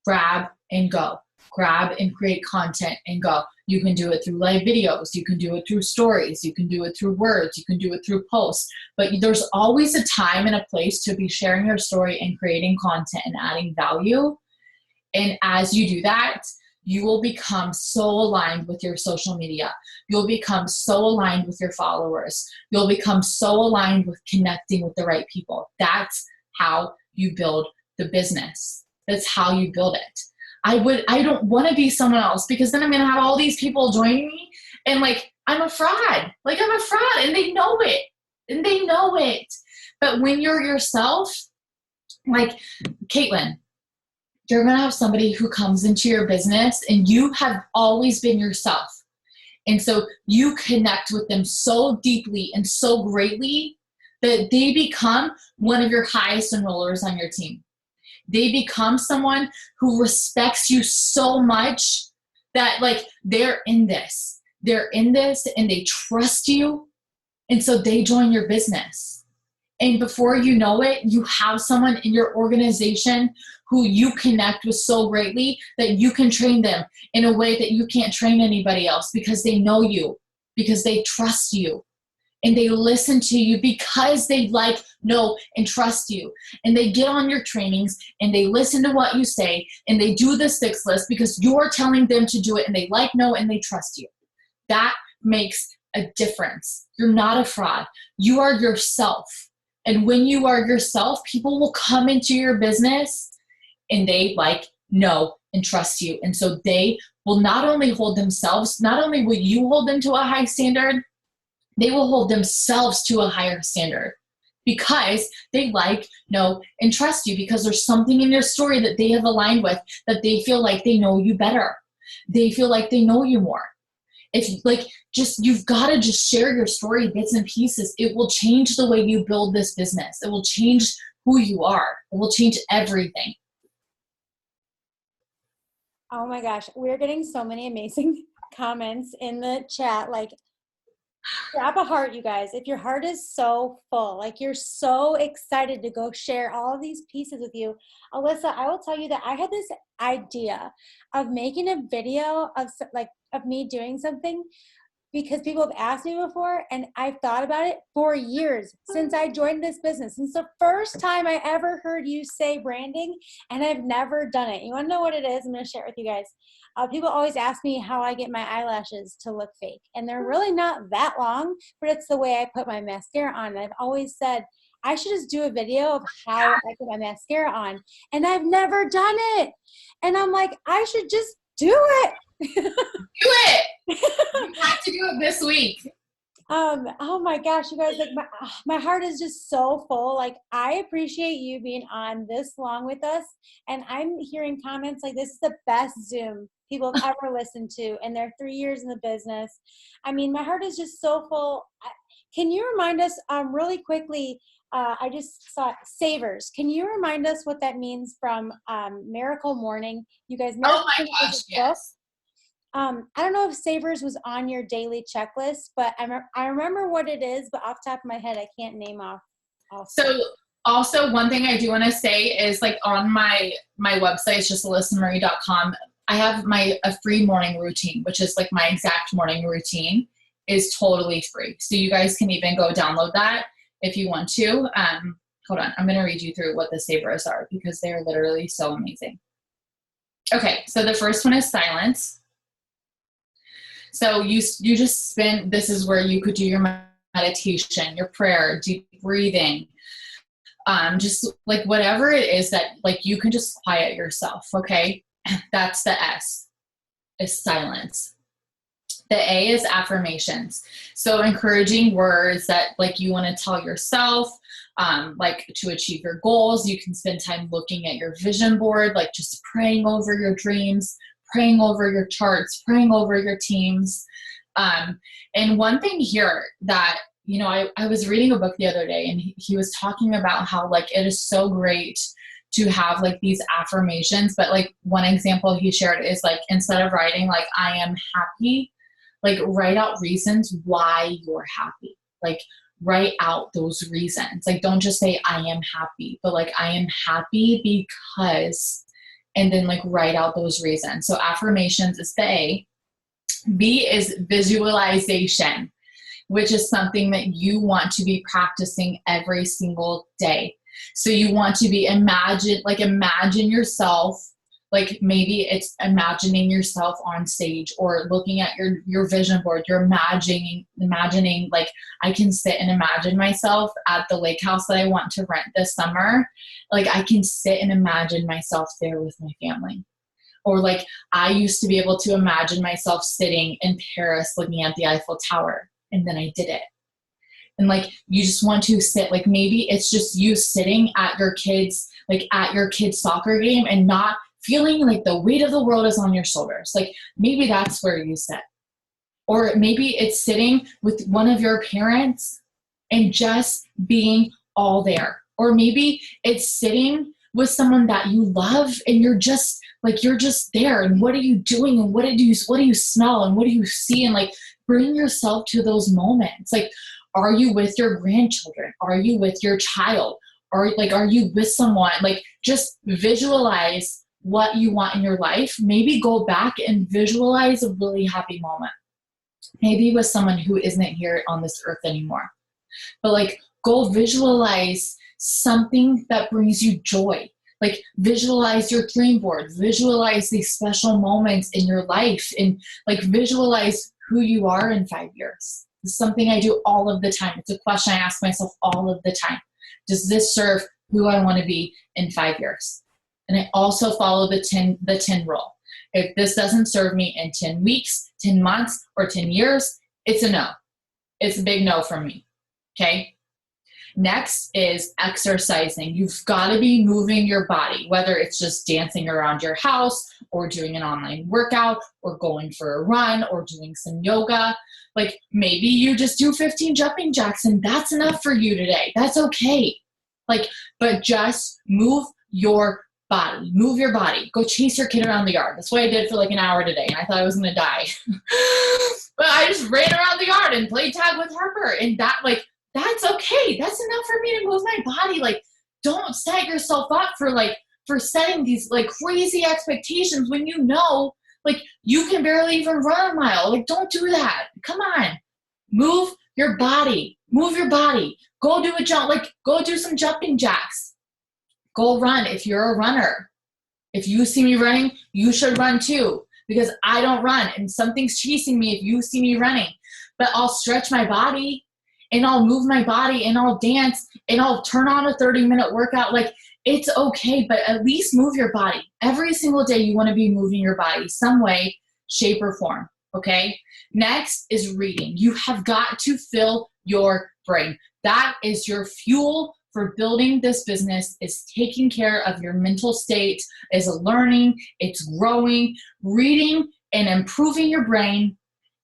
Grab and go. Grab and create content and go. You can do it through live videos. You can do it through stories. You can do it through words. You can do it through posts. But there's always a time and a place to be sharing your story and creating content and adding value. And as you do that, you will become so aligned with your social media. You'll become so aligned with your followers. You'll become so aligned with connecting with the right people. That's how you build the business. That's how you build it. I don't want to be someone else, because then I'm going to have all these people joining me and like, I'm a fraud. Like, I'm a fraud, and they know it. And they know it. But when you're yourself, like Caitlin, you're going to have somebody who comes into your business and you have always been yourself. And so you connect with them so deeply and so greatly that they become one of your highest enrollers on your team. They become someone who respects you so much that like, they're in this and they trust you. And so they join your business. And before you know it, you have someone in your organization who you connect with so greatly that you can train them in a way that you can't train anybody else, because they know you, because they trust you, and they listen to you because they like, know, and trust you. And they get on your trainings and they listen to what you say and they do the 6 list because you're telling them to do it, and they like, know, and they trust you. That makes a difference. You're not a fraud. You are yourself. And when you are yourself, people will come into your business and they like, know, and trust you. And so they will not only hold themselves, not only will you hold them to a high standard, they will hold themselves to a higher standard, because they like, know, and trust you, because there's something in your story that they have aligned with, that they feel like they know you better. They feel like they know you more. If like, you've got to just share your story, bits and pieces. It will change the way you build this business. It will change who you are. It will change everything. Oh my gosh, we're getting so many amazing comments in the chat. Like, grab a heart, you guys. If your heart is so full, like you're so excited to go share all of these pieces with you. Alissa, I will tell you that I had this idea of making a video of me doing something because people have asked me before, and I've thought about it for years since I joined this business, since the first time I ever heard you say branding, and I've never done it. You want to know what it is? I'm going to share it with you guys. People always ask me how I get my eyelashes to look fake, and they're really not that long, but it's the way I put my mascara on. And I've always said, I should just do a video of how I put my mascara on, and I've never done it. And I'm like, I should just do it. Do it. You have to do it this week. Oh my gosh, you guys, like my heart is just so full. Like, I appreciate you being on this long with us. And I'm hearing comments like, this is the best Zoom people have ever listened to, and they're 3 years in the business. I mean, my heart is just so full. Can you remind us really quickly, I just saw Savers. Can you remind us what that means from Miracle Morning? You guys know. Oh my gosh, yes. I don't know if Savers was on your daily checklist, but I remember what it is, but off the top of my head, I can't name off. So also one thing I do want to say is, like, on my website, it's just alissamarie.com. I have a free morning routine, which is like my exact morning routine is totally free. So you guys can even go download that if you want to. Hold on. I'm going to read you through what the Savers are because they're literally so amazing. Okay. So the first one is silence. So you just spend, this is where you could do your meditation, your prayer, deep breathing, just like whatever it is that like you can just quiet yourself. Okay. That's the S, is silence. The A is affirmations. So encouraging words that like you want to tell yourself, like to achieve your goals. You can spend time looking at your vision board, like just praying over your dreams, praying over your charts, praying over your teams. And one thing here that, you know, I was reading a book the other day, and he was talking about how like it is so great to have like these affirmations. But like one example he shared is like, instead of writing like I am happy, like write out reasons why you're happy. Like write out those reasons. Like don't just say I am happy, but like I am happy because, and then like write out those reasons. So affirmations is the A. B is visualization, which is something that you want to be practicing every single day. So you want to be imagine yourself, like maybe it's imagining yourself on stage or looking at your vision board. You're imagining like I can sit and imagine myself at the lake house that I want to rent this summer. Like I can sit and imagine myself there with my family. Or like I used to be able to imagine myself sitting in Paris looking at the Eiffel Tower, and then I did it. And like you just want to sit, like maybe it's just you sitting at your kids soccer game and not feeling like the weight of the world is on your shoulders. Like maybe that's where you sit. Or maybe it's sitting with one of your parents and just being all there. Or maybe it's sitting with someone that you love and you're just there, and what are you doing, and what do you smell, and what do you see, and like bring yourself to those moments. Like, are you with your grandchildren? Are you with your child? Or like, are you with someone? Like just visualize what you want in your life. Maybe go back and visualize a really happy moment. Maybe with someone who isn't here on this earth anymore. But like go visualize something that brings you joy. Like visualize your dream board, visualize these special moments in your life, and like visualize who you are in 5 years. This is something I do all of the time. It's a question I ask myself all of the time. Does this serve who I want to be in 5 years? And I also follow the 10 rule. If this doesn't serve me in 10 weeks, 10 months, or 10 years, it's a no. It's a big no from me. Okay? Next is exercising. You've got to be moving your body, whether it's just dancing around your house or doing an online workout or going for a run or doing some yoga. Like maybe you just do 15 jumping jacks and that's enough for you today. That's okay. Like, but just move your body. Move your body. Go chase your kid around the yard. That's what I did for like an hour today, and I thought I was going to die. But I just ran around the yard and played tag with Harper, and that's okay. That's enough for me to move my body. Like, don't set yourself up for setting these like crazy expectations when you know Like, you can barely even run a mile. Like, don't do that. Come on. Move your body. Move your body. Go do a jump. Like, go do some jumping jacks. Go run if you're a runner. If you see me running, you should run too, because I don't run and something's chasing me if you see me running. But I'll stretch my body and I'll move my body and I'll dance and I'll turn on a 30-minute workout. Like, it's okay, but at least move your body. Every single day you want to be moving your body some way, shape, or form, okay? Next is reading. You have got to fill your brain. That is your fuel for building this business, is taking care of your mental state, is learning, it's growing, reading and improving your brain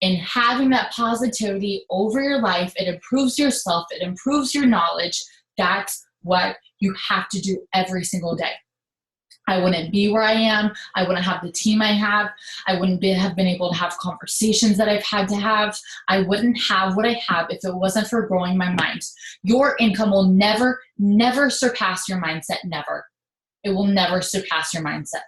and having that positivity over your life. It improves yourself. It improves your knowledge. That's what you have to do every single day. I wouldn't be where I am. I wouldn't have the team I have. I wouldn't have been able to have conversations that I've had to have. I wouldn't have what I have if it wasn't for growing my mind. Your income will never, never surpass your mindset. Never. It will never surpass your mindset.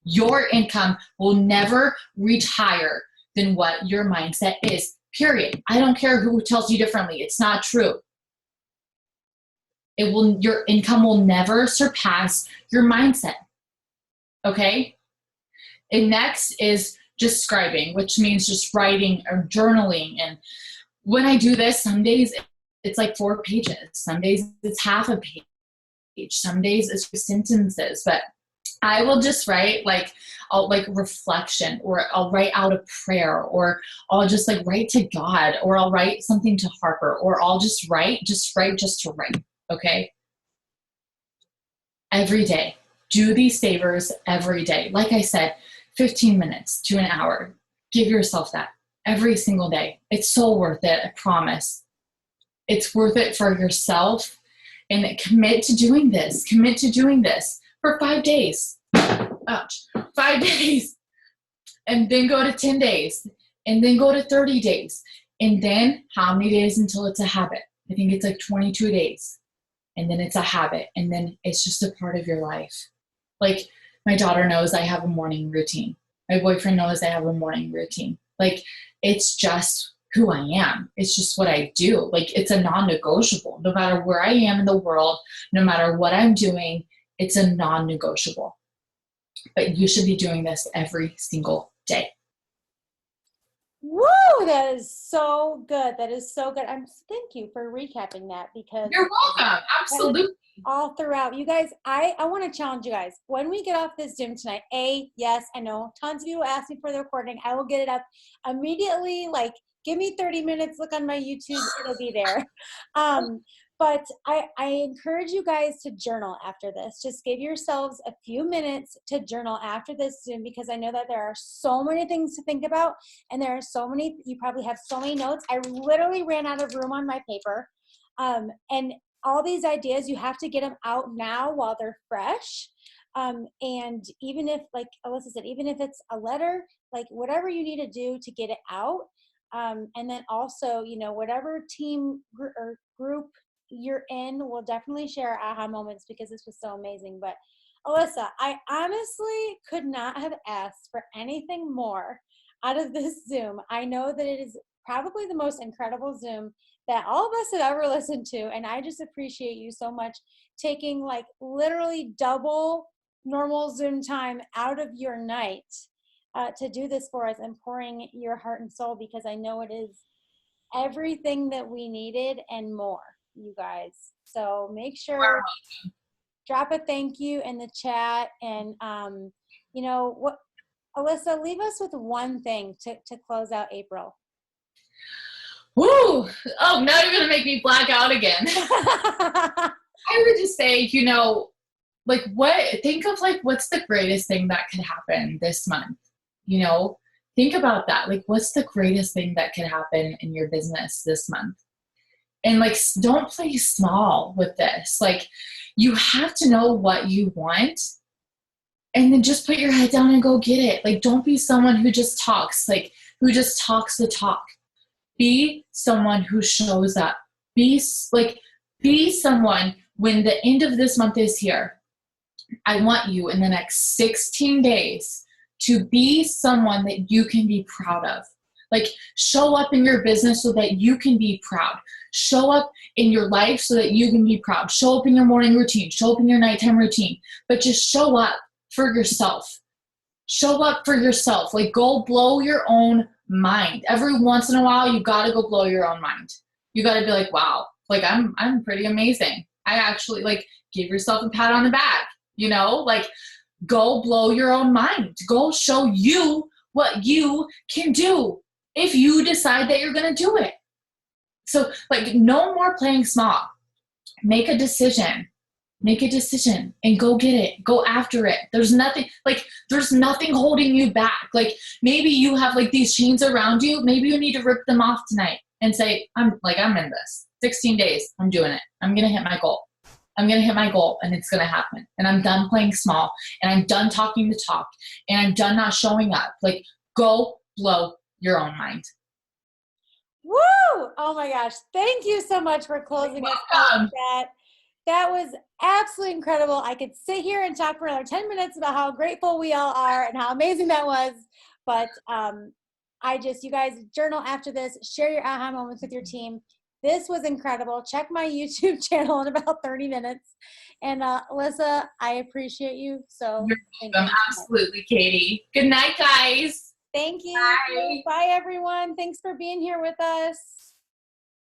Your income will never reach higher than what your mindset is, period. I don't care who tells you differently. It's not true. Your income will never surpass your mindset. Okay? And next is just scribing, which means just writing or journaling. And when I do this, some days it's like 4 pages. Some days it's half a page. Some days it's just sentences. But I will just write I'll reflection, or I'll write out a prayer, or I'll just write to God, or I'll write something to Harper, or I'll just write just to write. Okay? Every day. Do these favors every day. Like I said, 15 minutes to an hour. Give yourself that every single day. It's so worth it, I promise. It's worth it for yourself. And commit to doing this. Commit to doing this for 5 days. Ouch. 5 days. And then go to 10 days. And then go to 30 days. And then how many days until it's a habit? I think it's 22 days. And then it's a habit. And then it's just a part of your life. Like, my daughter knows I have a morning routine. My boyfriend knows I have a morning routine. It's just who I am. It's just what I do. It's a non-negotiable. No matter where I am in the world, no matter what I'm doing, it's a non-negotiable. But you should be doing this every single day. Woo! That is so good. That is so good. Thank you for recapping that, because you're welcome. Absolutely. All throughout. You guys, I want to challenge you guys. When we get off this Zoom tonight, yes, I know tons of you will ask me for the recording. I will get it up immediately. Give me 30 minutes. Look on my YouTube. It'll be there. But I encourage you guys to journal after this. Just give yourselves a few minutes to journal after this Zoom, because I know that there are so many things to think about, and there are you probably have so many notes. I literally ran out of room on my paper. And all these ideas, you have to get them out now while they're fresh. And even if, like Alissa said, even if it's a letter, whatever you need to do to get it out. And then also, whatever team or group you're in, we'll definitely share aha moments, because this was so amazing. But Alissa, I honestly could not have asked for anything more out of this Zoom. I know that it is probably the most incredible Zoom that all of us have ever listened to. And I just appreciate you so much taking literally double normal Zoom time out of your night to do this for us and pouring your heart and soul, because I know it is everything that we needed and more, you guys. So make sure, drop a thank you in the chat. And, what, Alissa, leave us with one thing to close out April. Woo! Oh, now you're going to make me black out again. I would just say, think of what's the greatest thing that could happen this month? Think about that. What's the greatest thing that could happen in your business this month? And don't play small with this. You have to know what you want, and then just put your head down and go get it. Don't be someone who just talks, who just talks the talk. Be someone who shows up. Be someone, when the end of this month is here, I want you in the next 16 days to be someone that you can be proud of. Like, show up in your business so that you can be proud. Show up in your life so that you can be proud. Show up in your morning routine. Show up in your nighttime routine. But just show up for yourself. Show up for yourself. Like, go blow your own mind. Every once in a while, you got to go blow your own mind. You got to be like, wow, like I'm pretty amazing. I actually, like, give yourself a pat on the back, you know, like, go blow your own mind. Go show you what you can do if you decide that you're going to do it. So, like, no more playing small. Make a decision. Make a decision and go get it. Go after it. There's nothing holding you back. Like, maybe you have, like, these chains around you. Maybe you need to rip them off tonight and say, I'm in this. 16 days. I'm doing it. I'm going to hit my goal. I'm going to hit my goal and it's going to happen. And I'm done playing small and I'm done talking the talk and I'm done not showing up. Like, go blow your own mind. Woo! Oh my gosh. Thank you so much for closing us out with that. That was absolutely incredible. I could sit here and talk for another 10 minutes about how grateful we all are and how amazing that was. But you guys journal after this, share your aha moments with your team. This was incredible. Check my YouTube channel in about 30 minutes. And Alissa, I appreciate you. So you're welcome. Absolutely, Katie. Good night, guys. Thank you. Bye. Bye, everyone. Thanks for being here with us.